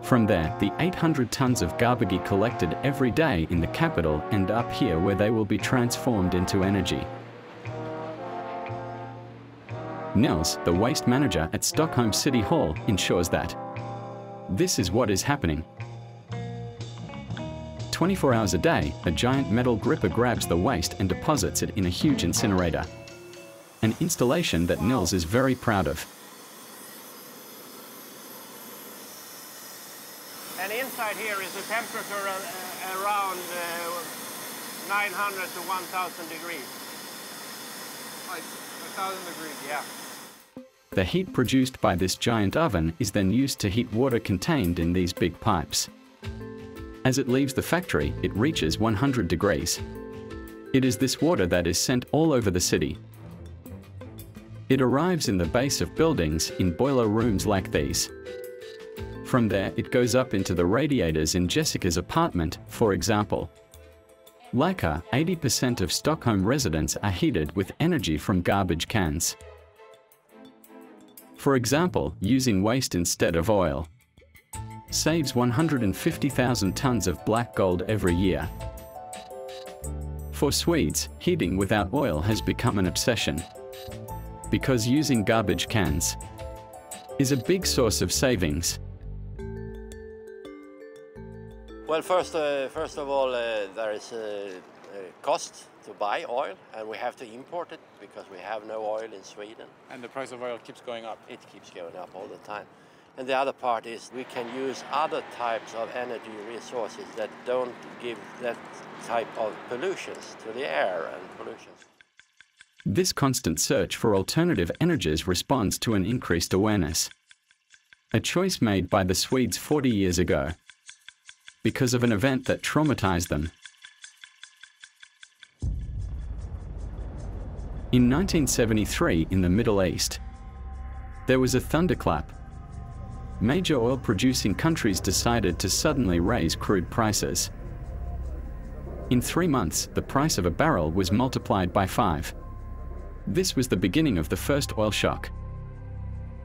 A: From there, the 800 tons of garbage collected every day in the capital end up here where they will be transformed into energy. Nils, the waste manager at Stockholm City Hall, ensures that this is what is happening. 24 hours a day, a giant metal gripper grabs the waste and deposits it in a huge incinerator. An installation that Nils is very proud of.
T: And inside here is a temperature around 900 to 1,000 degrees. Like 1,000 degrees, yeah.
A: The heat produced by this giant oven is then used to heat water contained in these big pipes. As it leaves the factory, it reaches 100 degrees. It is this water that is sent all over the city. It arrives in the base of buildings in boiler rooms like these. From there, it goes up into the radiators in Jessica's apartment, for example. Like her, 80% of Stockholm residents are heated with energy from garbage cans. For example, using waste instead of oil. saves 150,000 tons of black gold every year. For Swedes, heating without oil has become an obsession, because using garbage cans is a big source of savings.
C: Well, first of all, there is a cost to buy oil, and we have to import it because we have no oil in Sweden.
B: And the price of oil keeps going up.
C: It keeps going up all the time. And the other part is we can use other types of energy resources that don't give that type of pollutions to the air and pollutions.
A: This constant search for alternative energies responds to an increased awareness. A choice made by the Swedes 40 years ago, because of an event that traumatized them. In 1973, in the Middle East, there was a thunderclap. Major oil-producing countries decided to suddenly raise crude prices. In 3 months, the price of a barrel was multiplied by 5. This was the beginning of the first oil shock.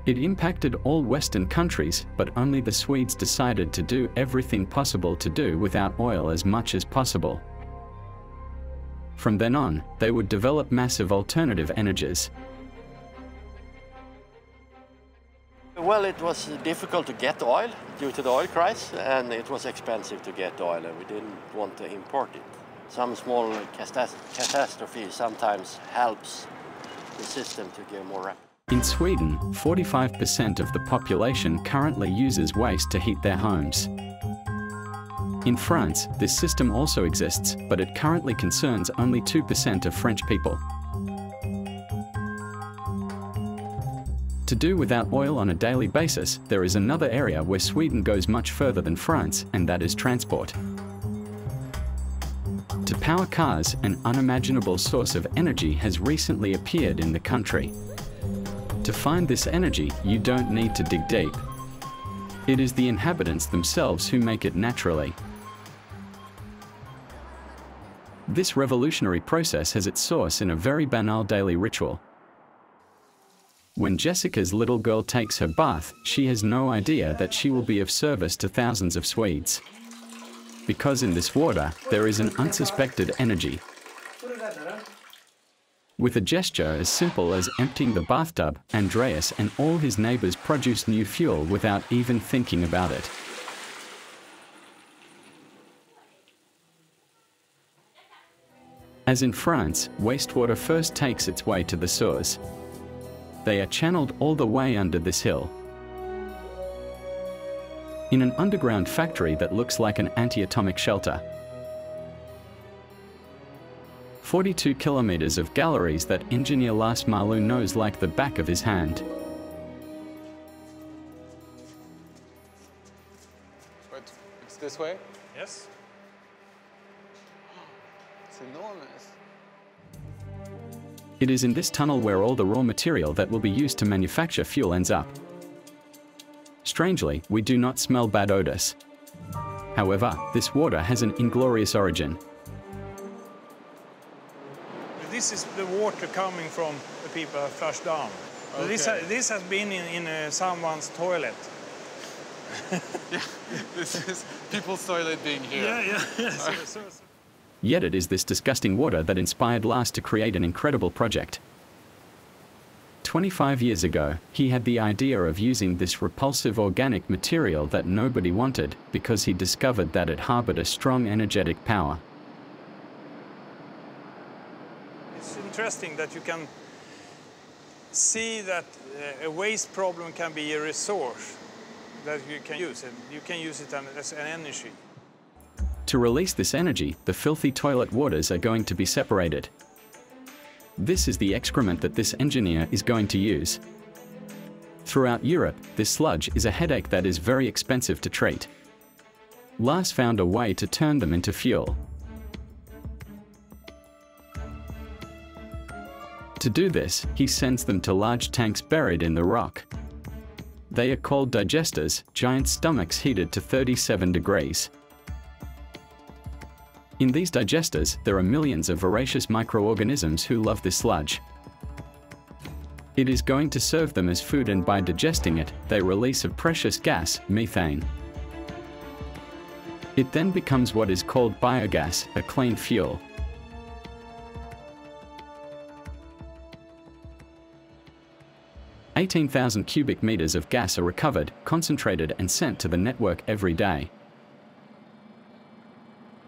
A: It impacted all Western countries, but only the Swedes decided to do everything possible to do without oil as much as possible. From then on, they would develop massive alternative energies.
C: Well, it was difficult to get oil due to the oil crisis, and it was expensive to get oil, and we didn't want to import it. Some small catastrophe sometimes helps the system to go more rapid.
A: In Sweden, 45% of the population currently uses waste to heat their homes. In France, this system also exists, but it currently concerns only 2% of French people. To do without oil on a daily basis, there is another area where Sweden goes much further than France, and that is transport. To power cars, an unimaginable source of energy has recently appeared in the country. To find this energy, you don't need to dig deep. It is the inhabitants themselves who make it naturally. This revolutionary process has its source in a very banal daily ritual. When Jessica's little girl takes her bath, she has no idea that she will be of service to thousands of Swedes. Because in this water, there is an unsuspected energy. With a gesture as simple as emptying the bathtub, Andreas and all his neighbors produce new fuel without even thinking about it. As in France, wastewater first takes its way to the sewers. They are channeled all the way under this hill. In an underground factory that looks like an anti-atomic shelter. 42 kilometers of galleries that engineer Lars Malu knows like the back of his hand.
B: But it's this way?
J: Yes.
B: It's enormous.
A: It is in this tunnel where all the raw material that will be used to manufacture fuel ends up. Strangely, we do not smell bad odors. However, this water has an inglorious origin.
J: This is the water coming from the people that flushed down.
B: Okay.
J: This has been in someone's toilet.
B: Yeah, this is people's toilet being here.
J: Yeah.
A: Yet it is this disgusting water that inspired Lars to create an incredible project. 25 years ago, he had the idea of using this repulsive organic material that nobody wanted because he discovered that it harbored a strong energetic power.
J: It's interesting that you can see that a waste problem can be a resource that you can use. You can use it as an energy.
A: To release this energy, the filthy toilet waters are going to be separated. This is the excrement that this engineer is going to use. Throughout Europe, this sludge is a headache that is very expensive to treat. Lars found a way to turn them into fuel. To do this, he sends them to large tanks buried in the rock. They are called digesters, giant stomachs heated to 37 degrees. In these digesters, there are millions of voracious microorganisms who love this sludge. It is going to serve them as food, and by digesting it, they release a precious gas, methane. It then becomes what is called biogas, a clean fuel. "18,000 cubic meters of gas are recovered, concentrated and sent to the network every day.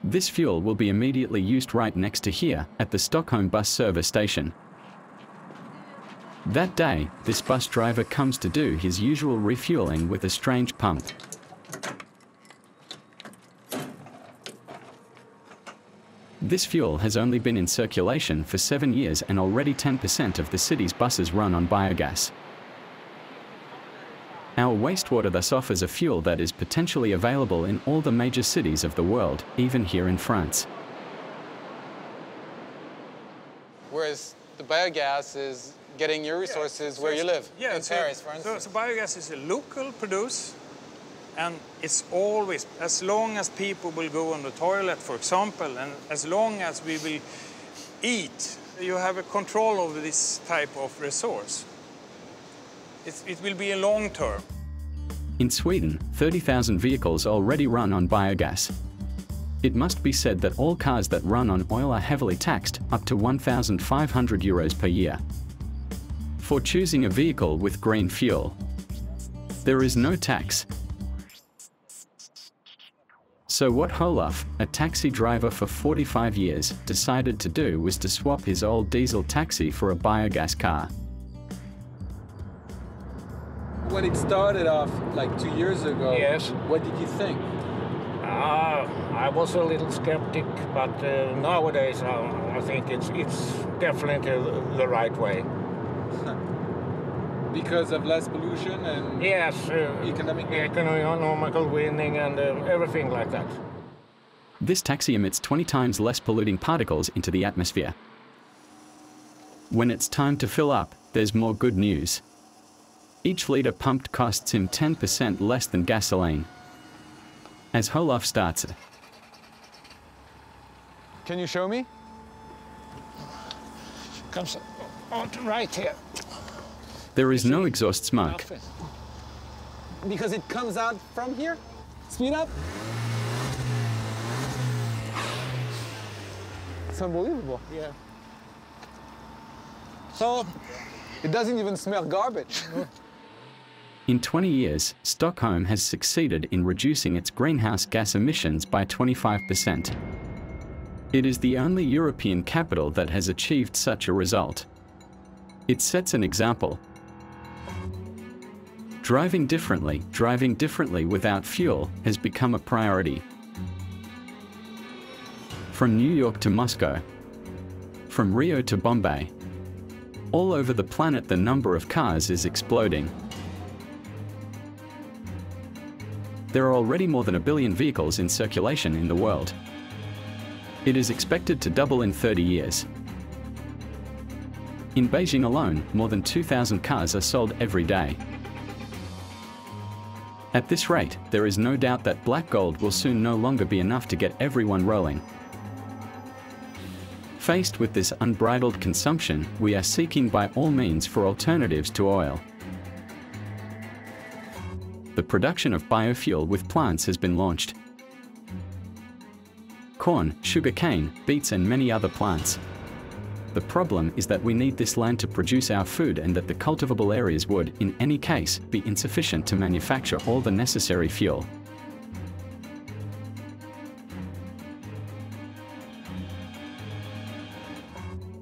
A: This fuel will be immediately used right next to here, at the Stockholm bus service station. That day, this bus driver comes to do his usual refueling with a strange pump. This fuel has only been in circulation for 7 years and already 10% of the city's buses run on biogas. Our wastewater thus offers a fuel that is potentially available in all the major cities of the world, even here in France.
B: Whereas the biogas is getting your resources where you live, in Paris, for instance.
J: So biogas is a local produce, and it's always, as long as people will go on the toilet, for example, and as long as we will eat, you have a control over this type of resource. It will be a long term.
A: In Sweden, 30,000 vehicles already run on biogas. It must be said that all cars that run on oil are heavily taxed, up to 1,500 euros per year. For choosing a vehicle with green fuel, there is no tax. So what Olaf, a taxi driver for 45 years, decided to do was to swap his old diesel taxi for a biogas car.
N: When it started off like 2 years ago,
T: yes.
N: What did you think?
T: I was a little skeptic, but nowadays I think it's definitely the right way.
N: Because of less pollution and
T: yes, economical winning and everything like that.
A: This taxi emits 20 times less polluting particles into the atmosphere. When it's time to fill up, there's more good news. Each litre pumped costs him 10% less than gasoline. As Olaf starts it.
Q: Can you show me?
T: Comes on right here.
A: There is no exhaust smoke.
Q: Because it comes out from here? Speed up. It's unbelievable.
T: Yeah.
Q: So, it doesn't even smell garbage.
A: In 20 years, Stockholm has succeeded in reducing its greenhouse gas emissions by 25%. It is the only European capital that has achieved such a result. It sets an example. Driving differently without fuel has become a priority. From New York to Moscow, from Rio to Bombay, all over the planet the number of cars is exploding. There are already more than 1 billion vehicles in circulation in the world. It is expected to double in 30 years. In Beijing alone, more than 2,000 cars are sold every day. At this rate, there is no doubt that black gold will soon no longer be enough to get everyone rolling. Faced with this unbridled consumption, we are seeking by all means for alternatives to oil. The production of biofuel with plants has been launched. Corn, sugarcane, beets and many other plants. The problem is that we need this land to produce our food and that the cultivable areas would, in any case, be insufficient to manufacture all the necessary fuel.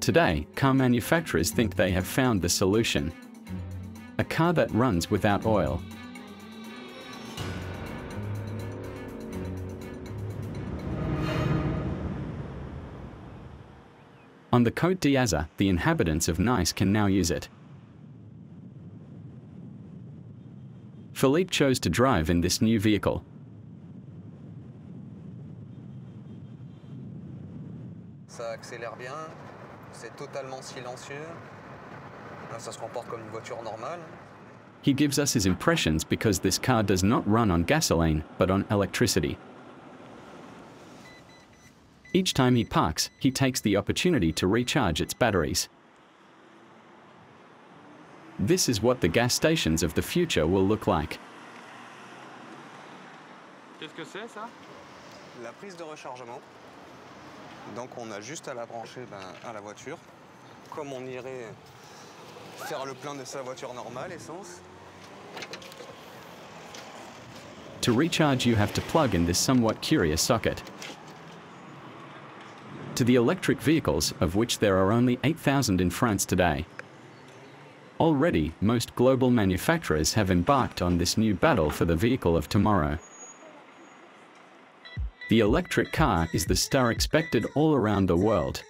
A: Today, car manufacturers think they have found the solution. A car that runs without oil. On the Côte d'Azur, the inhabitants of Nice can now use it. Philippe chose to drive in this new vehicle.
K: Ça accélère bien, c'est totalement silencieux, ça se comporte comme une voiture normale.
A: He gives us his impressions because this car does not run on gasoline, but on electricity. Each time he parks, he takes the opportunity to recharge its batteries. This is what the gas stations of the future will look like.
H: Qu'est-ce que c'est ça?
K: la prise de rechargement. Donc on a juste à la brancher à la voiture, comme on irait faire le plein de sa voiture normale, essence.
A: To recharge, you have to plug in this somewhat curious socket. To the electric vehicles, of which there are only 8,000 in France today. Already, most global manufacturers have embarked on this new battle for the vehicle of tomorrow. The electric car is the star expected all around the world.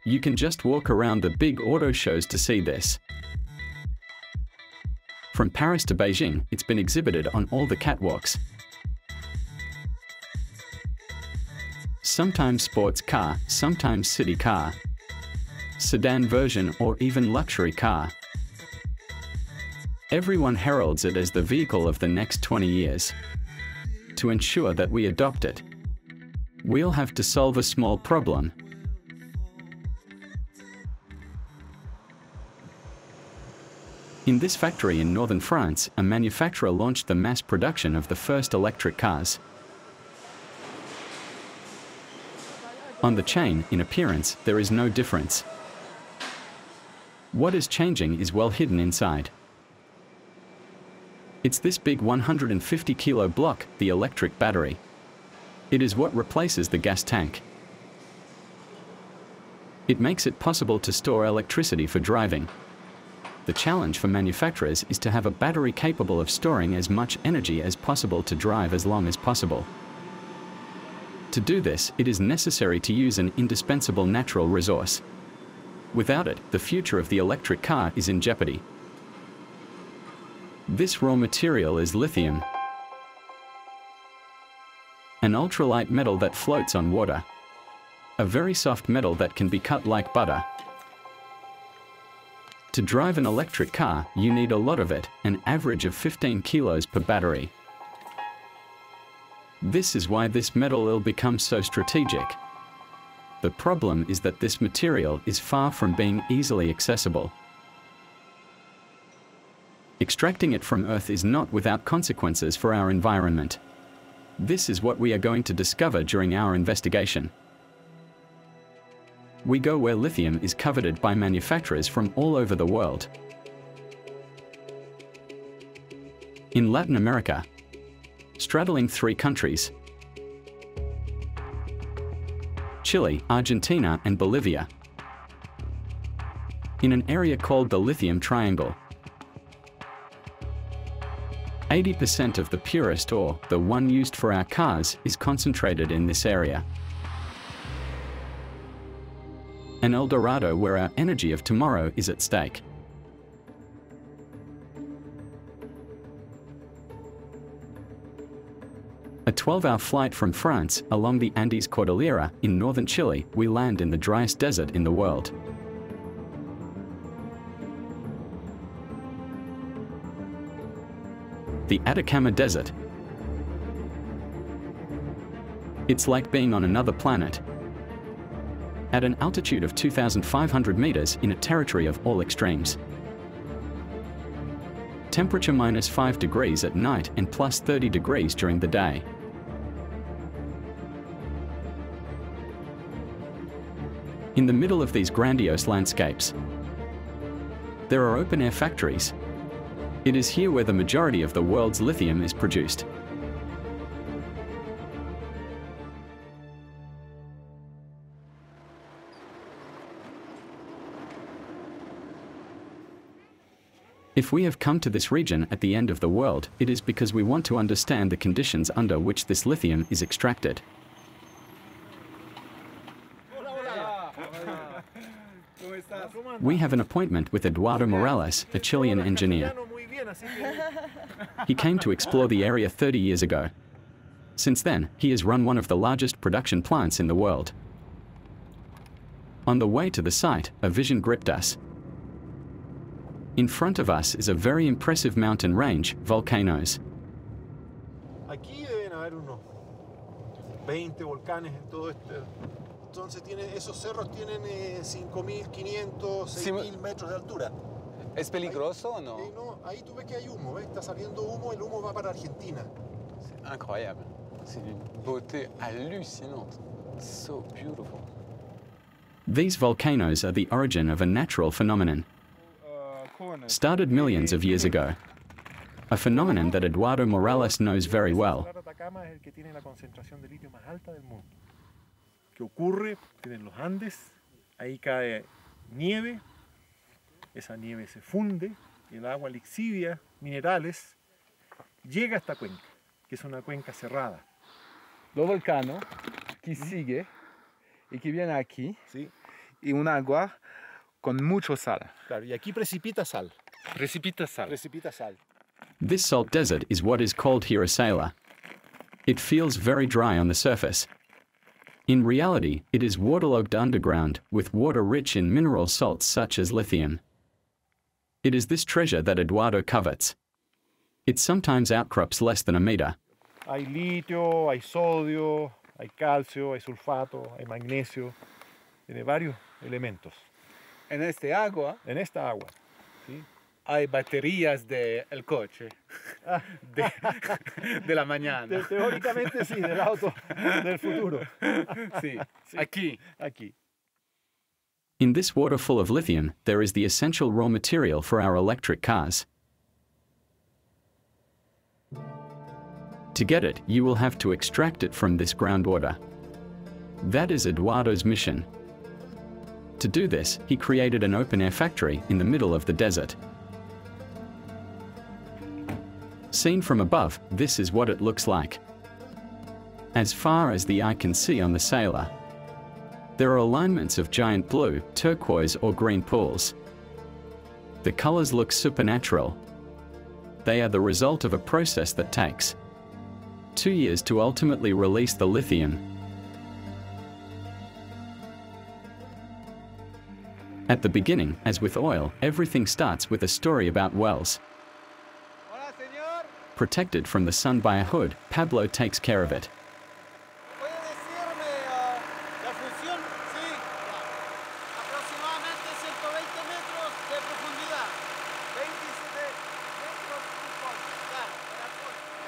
A: You can just walk around the big auto shows to see this. From Paris to Beijing, it's been exhibited on all the catwalks. Sometimes sports car, sometimes city car, sedan version, or even luxury car. Everyone heralds it as the vehicle of the next 20 years. To ensure that we adopt it, we'll have to solve a small problem. In this factory in northern France, a manufacturer launched the mass production of the first electric cars. On the chain, in appearance, there is no difference. What is changing is well hidden inside. It's this big 150-kilo block, the electric battery. It is what replaces the gas tank. It makes it possible to store electricity for driving. The challenge for manufacturers is to have a battery capable of storing as much energy as possible to drive as long as possible. To do this, it is necessary to use an indispensable natural resource. Without it, the future of the electric car is in jeopardy. This raw material is lithium, an ultralight metal that floats on water, a very soft metal that can be cut like butter. To drive an electric car, you need a lot of it, an average of 15 kilos per battery. This is why this metal will become so strategic. The problem is that this material is far from being easily accessible. Extracting it from Earth is not without consequences for our environment. This is what we are going to discover during our investigation. We go where lithium is coveted by manufacturers from all over the world. In Latin America, straddling 3 countries, Chile, Argentina, and Bolivia, in an area called the Lithium Triangle. 80% of the purest ore, the one used for our cars, is concentrated in this area. An El Dorado where our energy of tomorrow is at stake. A 12-hour flight from France, along the Andes Cordillera, in northern Chile, we land in the driest desert in the world. The Atacama Desert. It's like being on another planet. At an altitude of 2,500 meters in a territory of all extremes. Temperature -5 degrees at night and +30 degrees during the day. In the middle of these grandiose landscapes, there are open-air factories. It is here where the majority of the world's lithium is produced. If we have come to this region at the end of the world, it is because we want to understand the conditions under which this lithium is extracted. We have an appointment with Eduardo Morales, a Chilean engineer. He came to explore the area 30 years ago. Since then, he has run one of the largest production plants in the world. On the way to the site, a vision gripped us. In front of us is a very impressive mountain range, volcanoes.
L: Aquí deben haber unos 20 volcanes en todo este. Entonces esos cerros tienen 5.500, 6.000 metros de altura.
M: ¿Es peligroso o no?
L: No, ahí tú ves que hay humo, ¿ves? Está saliendo humo, el humo va para Argentina.
M: Incroyable.
N: C'est d'une beauté hallucinante. So beautiful.
A: These volcanoes are the origin of a natural phenomenon, started millions of years ago. A phenomenon that Eduardo Morales knows very well.
L: ¿Qué ocurre? Tienen los Andes, ahí cae nieve, esa nieve se funde, y el agua lixivias, minerales, llega a esta cuenca, que es una cuenca cerrada.
H: Lo volcano que sigue y que viene aquí, ¿sí? Y un agua con mucho sal.
L: Claro, y aquí precipita sal.
H: Precipita sal.
L: Precipita sal.
A: This salt desert is what is called here a salar. It feels very dry on the surface. In reality, it is waterlogged underground with water rich in mineral salts such as lithium. It is this treasure that Eduardo covets. It sometimes outcrops less than a meter.
L: Hay litio, hay sodio, hay calcio, hay sulfato, hay magnesio, tiene varios elementos.
H: En esta agua,
L: ¿sí?
H: Hay baterías del coche de la mañana.
L: Teóricamente sí, del auto del futuro.
H: Sí,
L: sí.
H: Aquí.
A: In this water full of lithium, there is the essential raw material for our electric cars. To get it, you will have to extract it from this groundwater. That is Eduardo's mission. To do this, he created an open-air factory in the middle of the desert. Seen from above, this is what it looks like. As far as the eye can see on the salar, there are alignments of giant blue, turquoise or green pools. The colors look supernatural. They are the result of a process that takes 2 years to ultimately release the lithium. At the beginning, as with oil, everything starts with a story about wells. Protected from the sun by a hood, Pablo takes care of it.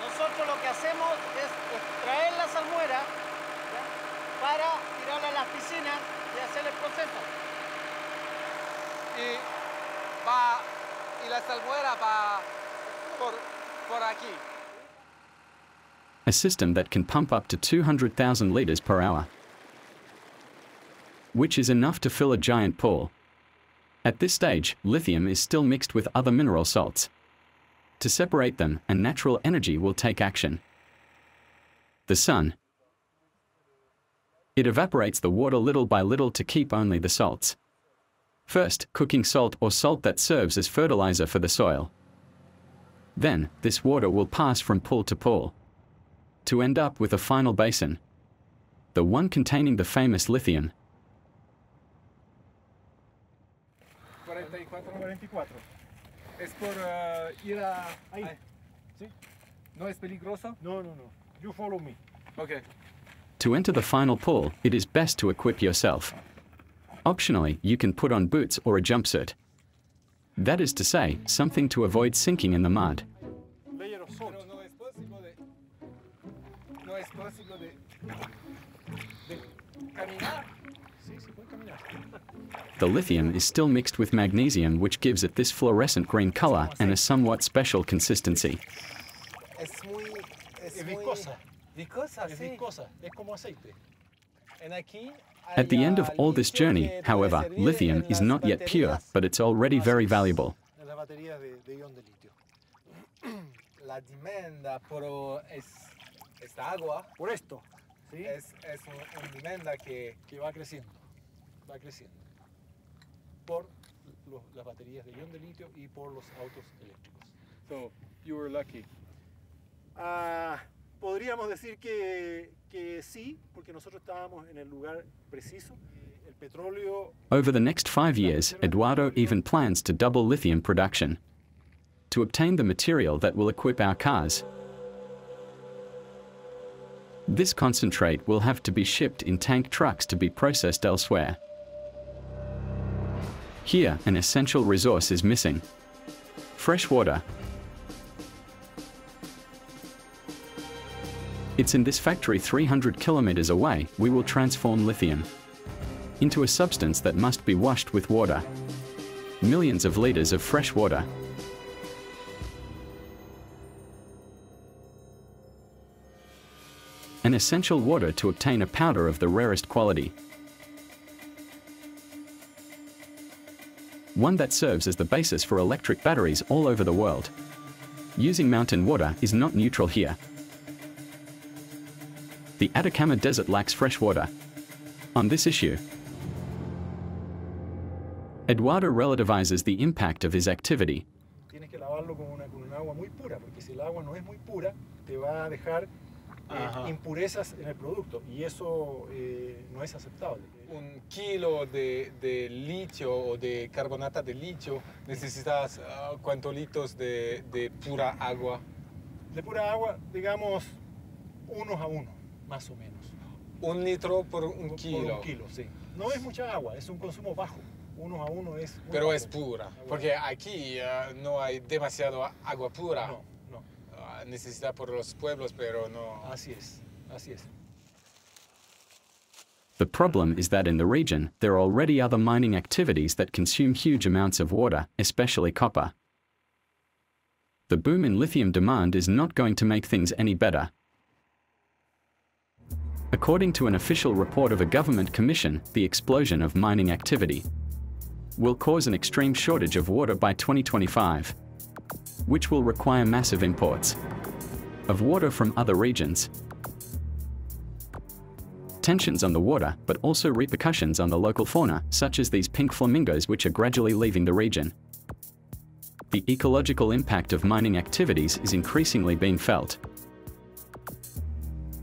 T: Nosotros lo que hacemos es extraer la salmuera para tirarla a las piscinas y hacer el proceso.
H: Y la salmuera va por aquí.
A: A system that can pump up to 200,000 liters per hour, which is enough to fill a giant pool. At this stage, lithium is still mixed with other mineral salts. To separate them, a natural energy will take action. The sun. It evaporates the water little by little to keep only the salts. First, cooking salt or salt that serves as fertilizer for the soil. Then, this water will pass from pool to pool, to end up with a final basin, the one containing the famous lithium.
H: 44. Es por ir a... Ahí. ¿Sí? ¿No es peligroso?
L: No. You follow me.
H: Okay.
A: To enter the final pool, it is best to equip yourself. Optionally, you can put on boots or a jumpsuit. That is to say, something to avoid sinking in the mud. The lithium is still mixed with magnesium, which gives it this fluorescent green color and a somewhat special consistency.
L: Es viscosa. Es viscosa. Es como aceite.
A: At the end of all this journey, however, lithium is not yet pure, but it's already very valuable.
H: La demanda por esta agua,
L: por esto,
H: ¿sí? es una demanda que va creciendo. Va creciendo. Por las baterías de ion de litio y por los autos eléctricos.
L: So, you were lucky. Podríamos decir que sí, porque nosotros estábamos en el lugar preciso. El petróleo.
A: Over the next 5 years, Eduardo even plans to double lithium production to obtain the material that will equip our cars. This concentrate will have to be shipped in tank trucks to be processed elsewhere. Here, an essential resource is missing: fresh water. It's in this factory 300 kilometers away we will transform lithium into a substance that must be washed with water. Millions of liters of fresh water. An essential water to obtain a powder of the rarest quality. One that serves as the basis for electric batteries all over the world. Using mountain water is not neutral here. The Atacama Desert lacks fresh water. On this issue, Eduardo relativizes the impact of his activity.
H: Tienes que lavarlo con un agua muy pura, porque si el agua no es muy pura, te va a dejar impurezas en el producto, y eso no es aceptable.
N: Un kilo de litio o de carbonata de litio, necesitas ¿cuántos litros de pura agua?
H: De pura agua, digamos, unos a uno, más o menos.
N: Un litro por un kilo.
H: Por un kilo, sí. No es mucha agua, es un consumo bajo. Unos a uno es...
N: Pero es pura, porque aquí no hay demasiado agua pura.
H: No, no.
N: Necesita por los pueblos, pero no.
H: Así es, así es.
A: The problem is that in the region, there are already other mining activities that consume huge amounts of water, especially copper. The boom in lithium demand is not going to make things any better. According to an official report of a government commission, the explosion of mining activity will cause an extreme shortage of water by 2025, which will require massive imports of water from other regions. Tensions on the water, but also repercussions on the local fauna, such as these pink flamingos which are gradually leaving the region. The ecological impact of mining activities is increasingly being felt.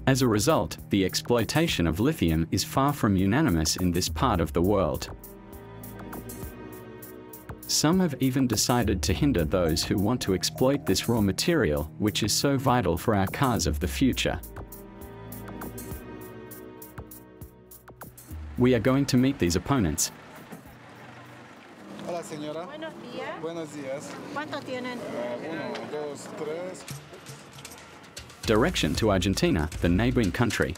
A: As a result, the exploitation of lithium is far from unanimous in this part of the world. Some have even decided to hinder those who want to exploit this raw material, which is so vital for our cars of the future. We are going to meet these opponents.
E: Hola, señora.
U: Buenos días.
E: Buenos días.
U: ¿Cuántos tienen?
E: 1, 2, 3.
A: Direction to Argentina, the neighboring country.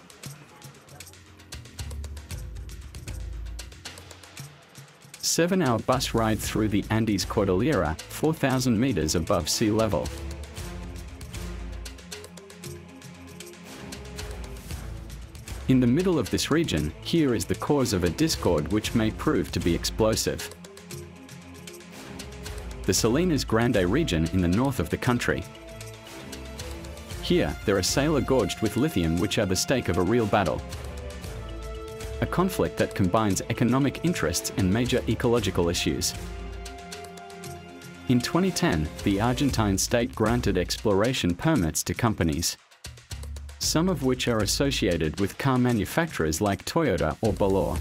A: Seven-hour bus ride through the Andes Cordillera, 4,000 meters above sea level. In the middle of this region, here is the cause of a discord which may prove to be explosive. The Salinas Grande region in the north of the country. Here, there are sailor gorged with lithium which are the stake of a real battle. A conflict that combines economic interests and major ecological issues. In 2010, the Argentine state granted exploration permits to companies, some of which are associated with car manufacturers like Toyota or Valor.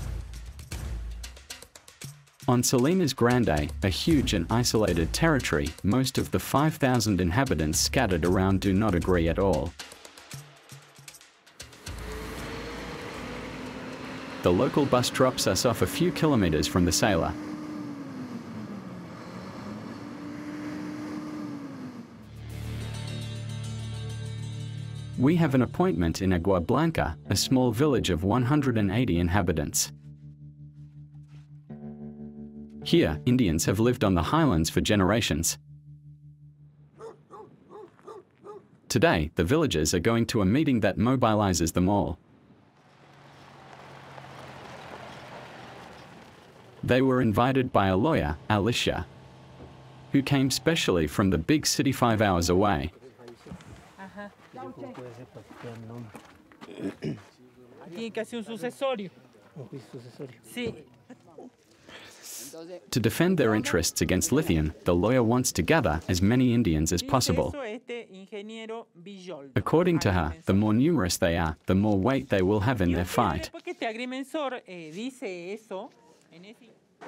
A: On Salinas Grande, a huge and isolated territory, most of the 5,000 inhabitants scattered around do not agree at all. The local bus drops us off a few kilometers from the sailor. We have an appointment in Agua Blanca, a small village of 180 inhabitants. Here, Indians have lived on the highlands for generations. Today, the villagers are going to a meeting that mobilizes them all. They were invited by a lawyer, Alicia, who came specially from the big city 5 hours away.
O: Tiene que hacer un sucesorio. Sí.
A: To defend their interests against lithium, the lawyer wants to gather as many Indians as possible. According to her, the more numerous they are, the more weight they will have in their fight.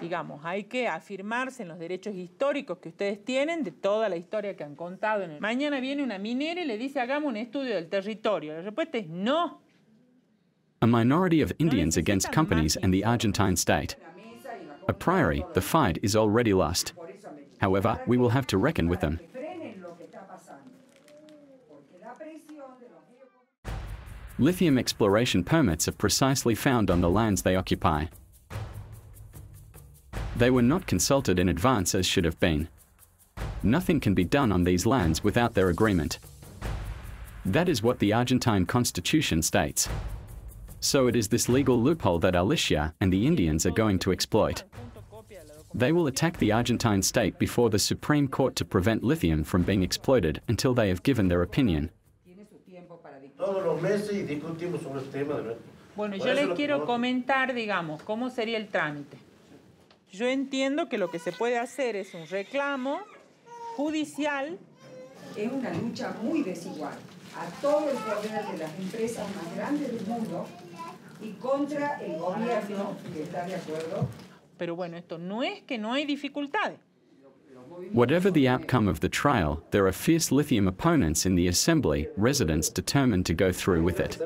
O: Digamos, hay que afirmarse en los derechos históricos que ustedes tienen de toda la historia que han contado. Mañana viene una minera y le dice, hagamos un estudio del territorio. La respuesta es no.
A: A minority of Indians against companies and the Argentine state. A priori, the fight is already lost. However, we will have to reckon with them. Lithium exploration permits are precisely found on the lands they occupy. They were not consulted in advance as should have been. Nothing can be done on these lands without their agreement. That is what the Argentine Constitution states. So it is this legal loophole that Alicia and the Indians are going to exploit. They will attack the Argentine state before the Supreme Court to prevent lithium from being exploited until they have given their opinion.
O: Bueno, yo les quiero comentar, digamos, cómo sería el trámite. Yo entiendo que lo que se puede hacer es un reclamo judicial.
P: Es una lucha muy desigual a todo el poder de las empresas más grandes del mundo y contra el gobierno que está de acuerdo.
O: Pero bueno, esto no es que no hay dificultades.
A: Whatever the outcome of the trial, there are fierce lithium opponents in the assembly, residents determined to go through with it.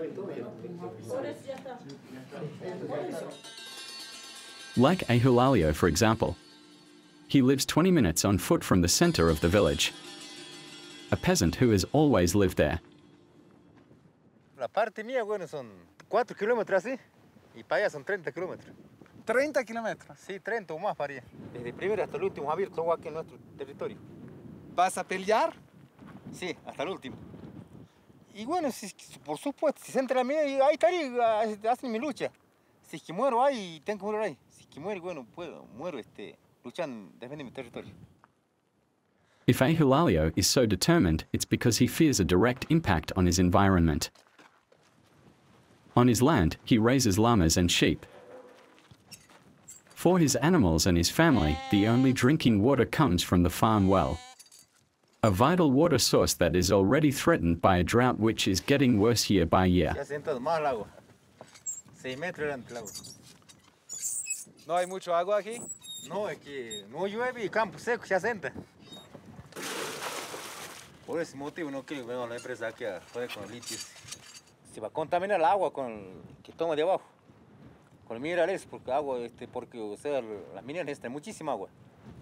A: Like Eulalio, for example. He lives 20 minutes on foot from the center of the village. A peasant who has always lived there.
R: La parte mía, bueno, son 4 kilómetros así, y para allá son 30 kilómetros.
Q: 30 kilómetros.
R: Sí, 30 o más para allá. Desde el primero hasta el último abierto agua aquí en nuestro territorio.
Q: ¿Vas a pelear?
R: Sí, hasta el último. Y bueno, por supuesto, si se entra la mía, ahí estaría, hacen mi lucha. Si es que muero ahí, tengo que morir ahí. Si es que muero, bueno, muero luchando, defendiendo mi territorio.
A: If Eulalio is so determined, it's because he fears a direct impact on his environment. On his land, he raises llamas and sheep. For his animals and his family, the only drinking water comes from the farm well. A vital water source that is already threatened by a drought which is getting worse year by year.
R: Ya se ha entrado más el agua. 6 metros delante el agua.
Q: ¿No hay mucho agua aquí?
R: No, es que no llueve y campo seco se asenta. Por ese motivo no quiero que venga la empresa aquí a joder con el litio. Se va a contaminar el agua que toma de abajo. Con el minerales, porque agua, porque o sea, las mineras necesitan muchísima agua.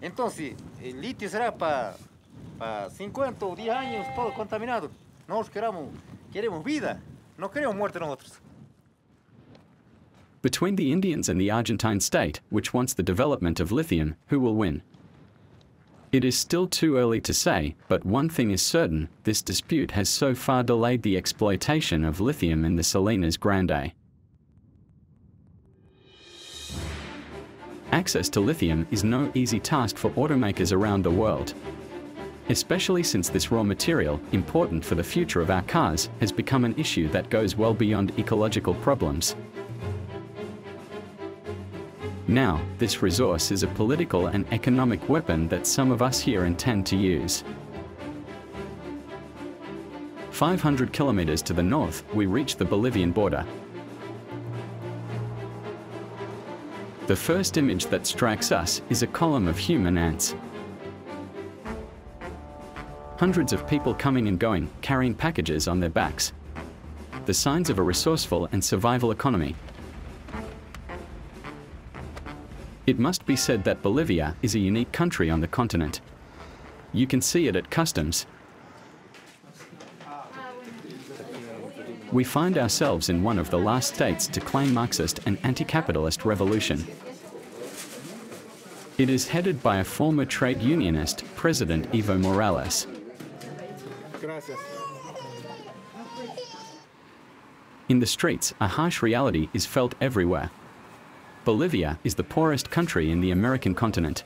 R: Entonces, el litio será para 50 o 10 años todo contaminado. Nosotros queremos vida, no queremos muerte nosotros.
A: Between the Indians and the Argentine state, which wants the development of lithium, who will win? It is still too early to say, but one thing is certain, this dispute has so far delayed the exploitation of lithium in the Salinas Grande. Access to lithium is no easy task for automakers around the world, especially since this raw material, important for the future of our cars, has become an issue that goes well beyond ecological problems. Now, this resource is a political and economic weapon that some of us here intend to use. 500 kilometers to the north, we reach the Bolivian border. The first image that strikes us is a column of human ants. Hundreds of people coming and going, carrying packages on their backs. The signs of a resourceful and survival economy. It must be said that Bolivia is a unique country on the continent. You can see it at customs. We find ourselves in one of the last states to claim Marxist and anti-capitalist revolution. It is headed by a former trade unionist, President Evo Morales.
Q: Gracias.
A: In the streets, a harsh reality is felt everywhere. Bolivia is the poorest country in the American continent.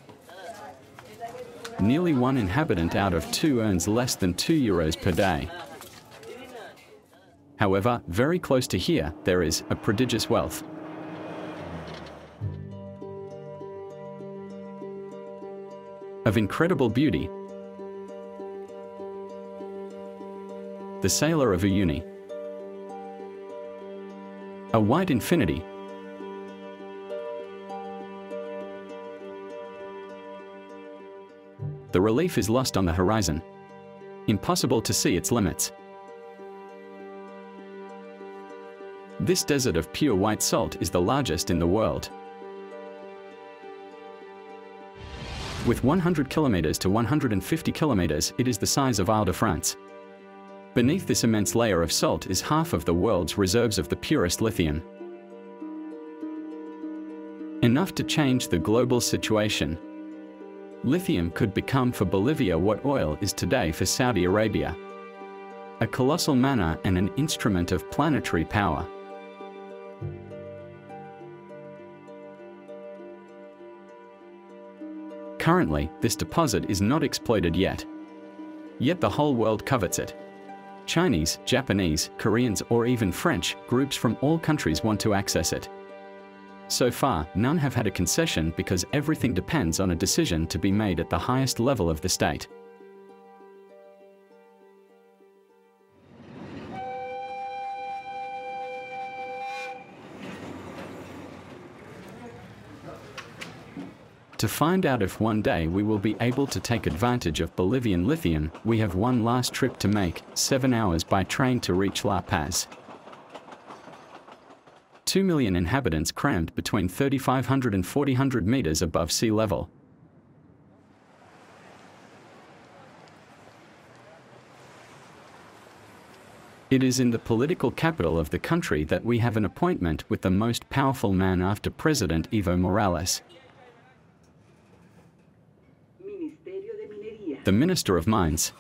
A: Nearly 1 inhabitant out of 2 earns less than €2 per day. However, very close to here, there is a prodigious wealth. Of incredible beauty, the sailor of Uyuni, a white infinity, the relief is lost on the horizon, impossible to see its limits. This desert of pure white salt is the largest in the world. With 100 kilometers to 150 kilometers, it is the size of Ile-de-France. Beneath this immense layer of salt is half of the world's reserves of the purest lithium. Enough to change the global situation. Lithium could become for Bolivia what oil is today for Saudi Arabia. A colossal manna and an instrument of planetary power. Currently, this deposit is not exploited yet. Yet the whole world covets it. Chinese, Japanese, Koreans, or even French groups from all countries want to access it. So far, none have had a concession because everything depends on a decision to be made at the highest level of the state. To find out if one day we will be able to take advantage of Bolivian lithium, we have one last trip to make, 7 hours by train to reach La Paz. 2 million inhabitants crammed between 3,500 and 4,000 meters above sea level. It is in the political capital of the country that we have an appointment with the most powerful man after President Evo Morales. The Minister of Mines.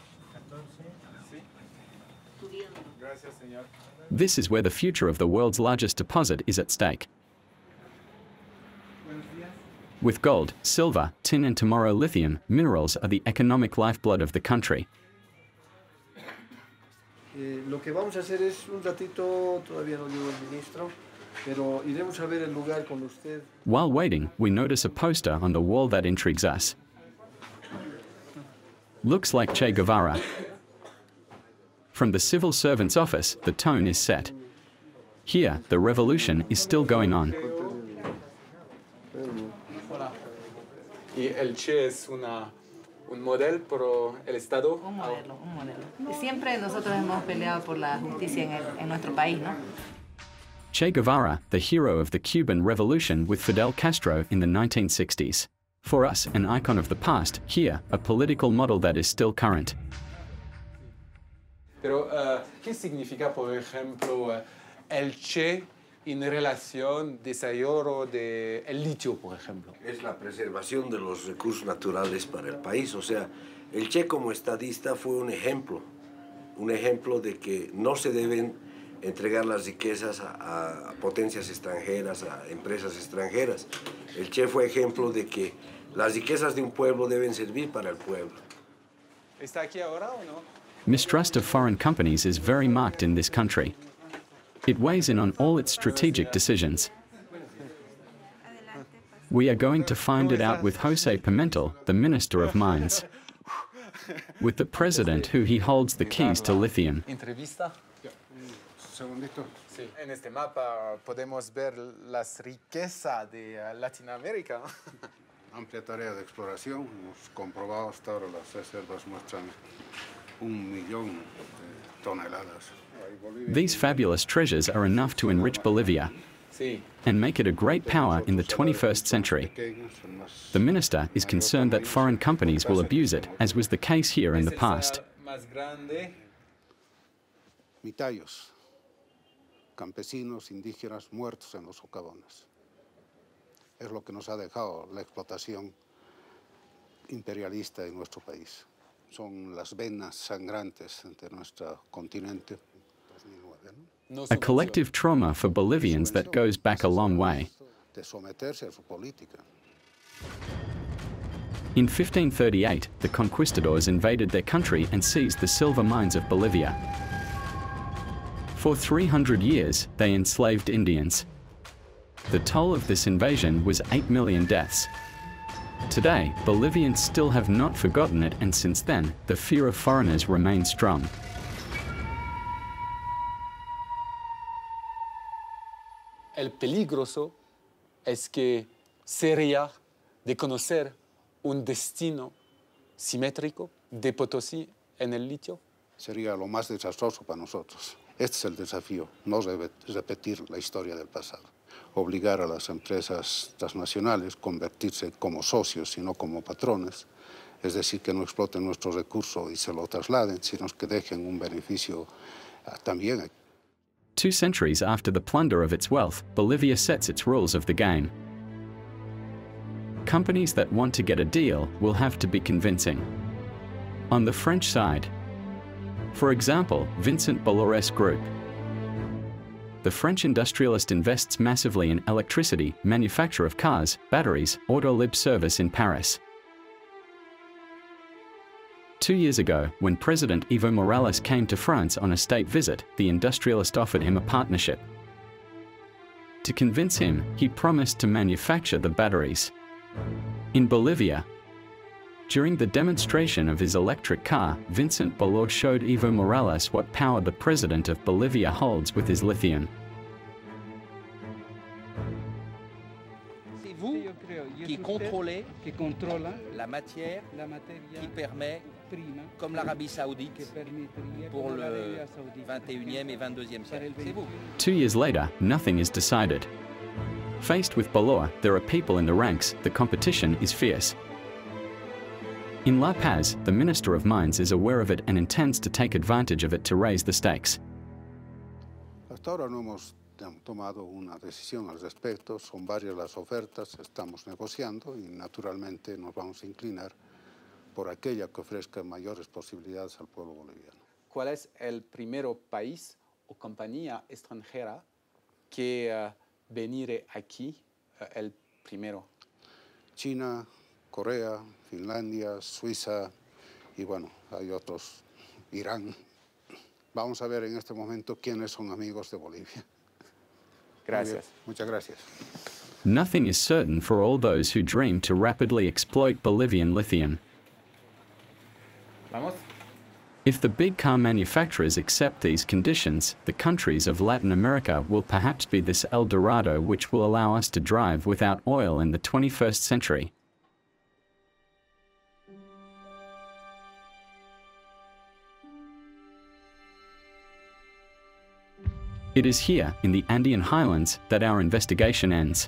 A: This is where the future of the world's largest deposit is at stake. With gold, silver, tin and tomorrow lithium, minerals are the economic lifeblood of the country.
D: Lo que vamos a hacer es un ratito, todavía no llegó el ministro, pero iremos a ver el lugar con usted.
A: While waiting, we notice a poster on the wall that intrigues us. Looks like Che Guevara. From the civil servant's office, the tone is set. Here, the revolution is still going on.
N: Y el Che es un modelo para el Estado.
S: Un modelo. Siempre nosotros hemos peleado por la justicia en nuestro país, ¿no?
A: Che Guevara, the hero of the Cuban Revolution with Fidel Castro in the 1960s. For us, an icon of the past, here, a political model that is still current.
N: Pero, ¿qué significa, por ejemplo, el Che en relación al desarrollo del litio, por ejemplo?
W: Es la preservación de los recursos naturales para el país. O sea, el Che como estadista fue un ejemplo de que no se deben entregar las riquezas a potencias extranjeras, a empresas extranjeras. El Che fue ejemplo de que las riquezas de un pueblo deben servir para el pueblo.
N: ¿Está aquí ahora o no?
A: Mistrust of foreign companies is very marked in this country. It weighs in on all its strategic decisions. We are going to find it out with Jose Pimentel, the Minister of Mines. With the President, who he holds the keys to lithium.
N: Entrevista. Segundito. Sí. En este mapa podemos ver las riquezas de Latinoamérica.
E: Amplia tarea de exploración. Hemos comprobado hasta ahora las reservas muestran 1 millón de toneladas.
A: These fabulous treasures are enough to enrich Bolivia and make it a great power in the 21st century. The minister is concerned that foreign companies will abuse it, as was the case here in the past.
E: Mitayos, campesinos, indígenas muertos en los socavones. Es lo que nos ha dejado la explotación imperialista en nuestro país. Son las venas sangrantes de nuestro continente.
A: A collective trauma for Bolivians that goes back a long way. In 1538, the conquistadors invaded their country and seized the silver mines of Bolivia. For 300 years, they enslaved Indians. The toll of this invasion was 8 million deaths. Today, Bolivians still have not forgotten it, and since then, the fear of foreigners remains strong.
N: El peligroso es que sería de conocer un destino simétrico de Potosí en el litio.
E: Sería lo más desastroso para nosotros. Este es el desafío, no repetir la historia del pasado. Obligar a las empresas transnacionales a convertirse como socios y no como patrones es decir, que no exploten nuestro recurso y se lo trasladen, sino que dejen un beneficio también.
A: 2 centuries after the plunder of its wealth, Bolivia sets its rules of the game. Companies that want to get a deal will have to be convincing. On the French side, for example, Vincent Bollorès Group. The French industrialist invests massively in electricity, manufacture of cars, batteries, auto lib service in Paris. 2 years ago, when President Evo Morales came to France on a state visit, the industrialist offered him a partnership. To convince him, he promised to manufacture the batteries. In Bolivia, during the demonstration of his electric car, Vincent Bollorès showed Evo Morales what power the president of Bolivia holds with his lithium.
F: C'est vous qui contrôlez la matière qui permet, comme l'Arabie Saoudite, pour le 21e et 22e siècle. C'est vous.
A: 2 years later, nothing is decided. Faced with Bollorès, there are people in the ranks, the competition is fierce. In La Paz, the Minister of Mines is aware of it and intends to take advantage of it to raise the stakes.
E: Hasta ahora no hemos tomado una decisión al respecto, son varias las ofertas, estamos negociando y naturalmente nos vamos a inclinar por aquella que ofrezca mayores posibilidades al pueblo boliviano.
M: ¿Cuál es el primer país o compañía extranjera que venir aquí el primero?
E: China, Corea, Finlandia, Suiza y bueno, hay otros, Irán. Vamos a ver en este momento quiénes son amigos de Bolivia.
M: Gracias.
E: Muchas gracias.
A: Nothing is certain for all those who dream to rapidly exploit Bolivian lithium.
M: Vamos.
A: If the big car manufacturers accept these conditions, the countries of Latin America will perhaps be this El Dorado which will allow us to drive without oil in the 21st century. It is here, in the Andean highlands, that our investigation ends.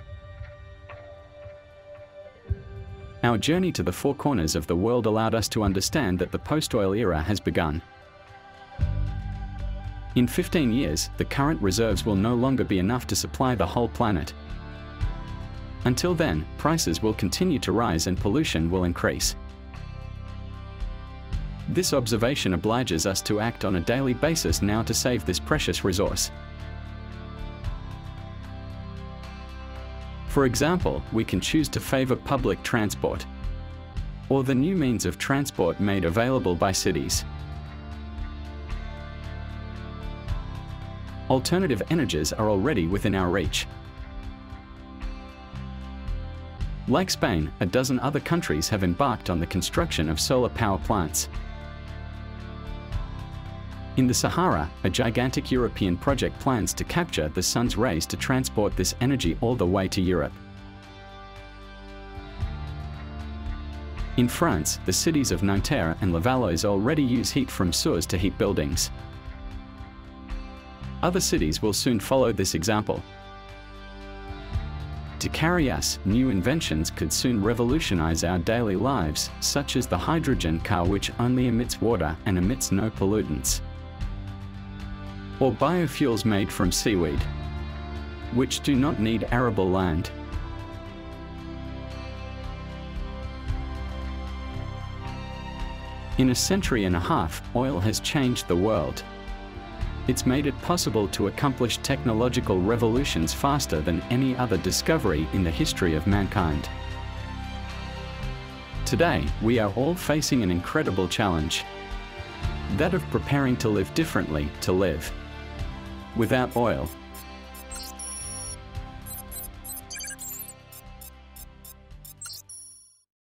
A: Our journey to the 4 corners of the world allowed us to understand that the post-oil era has begun. In 15 years, the current reserves will no longer be enough to supply the whole planet. Until then, prices will continue to rise and pollution will increase. This observation obliges us to act on a daily basis now to save this precious resource. For example, we can choose to favor public transport, or the new means of transport made available by cities. Alternative energies are already within our reach. Like Spain, a dozen other countries have embarked on the construction of solar power plants. In the Sahara, a gigantic European project plans to capture the sun's rays to transport this energy all the way to Europe. In France, the cities of Nanterre and Levallois already use heat from sewers to heat buildings. Other cities will soon follow this example. To carry us, new inventions could soon revolutionize our daily lives, such as the hydrogen car which only emits water and emits no pollutants. Or biofuels made from seaweed, which do not need arable land. In a century and a half, oil has changed the world. It's made it possible to accomplish technological revolutions faster than any other discovery in the history of mankind. Today, we are all facing an incredible challenge, that of preparing to live differently to live. Without oil,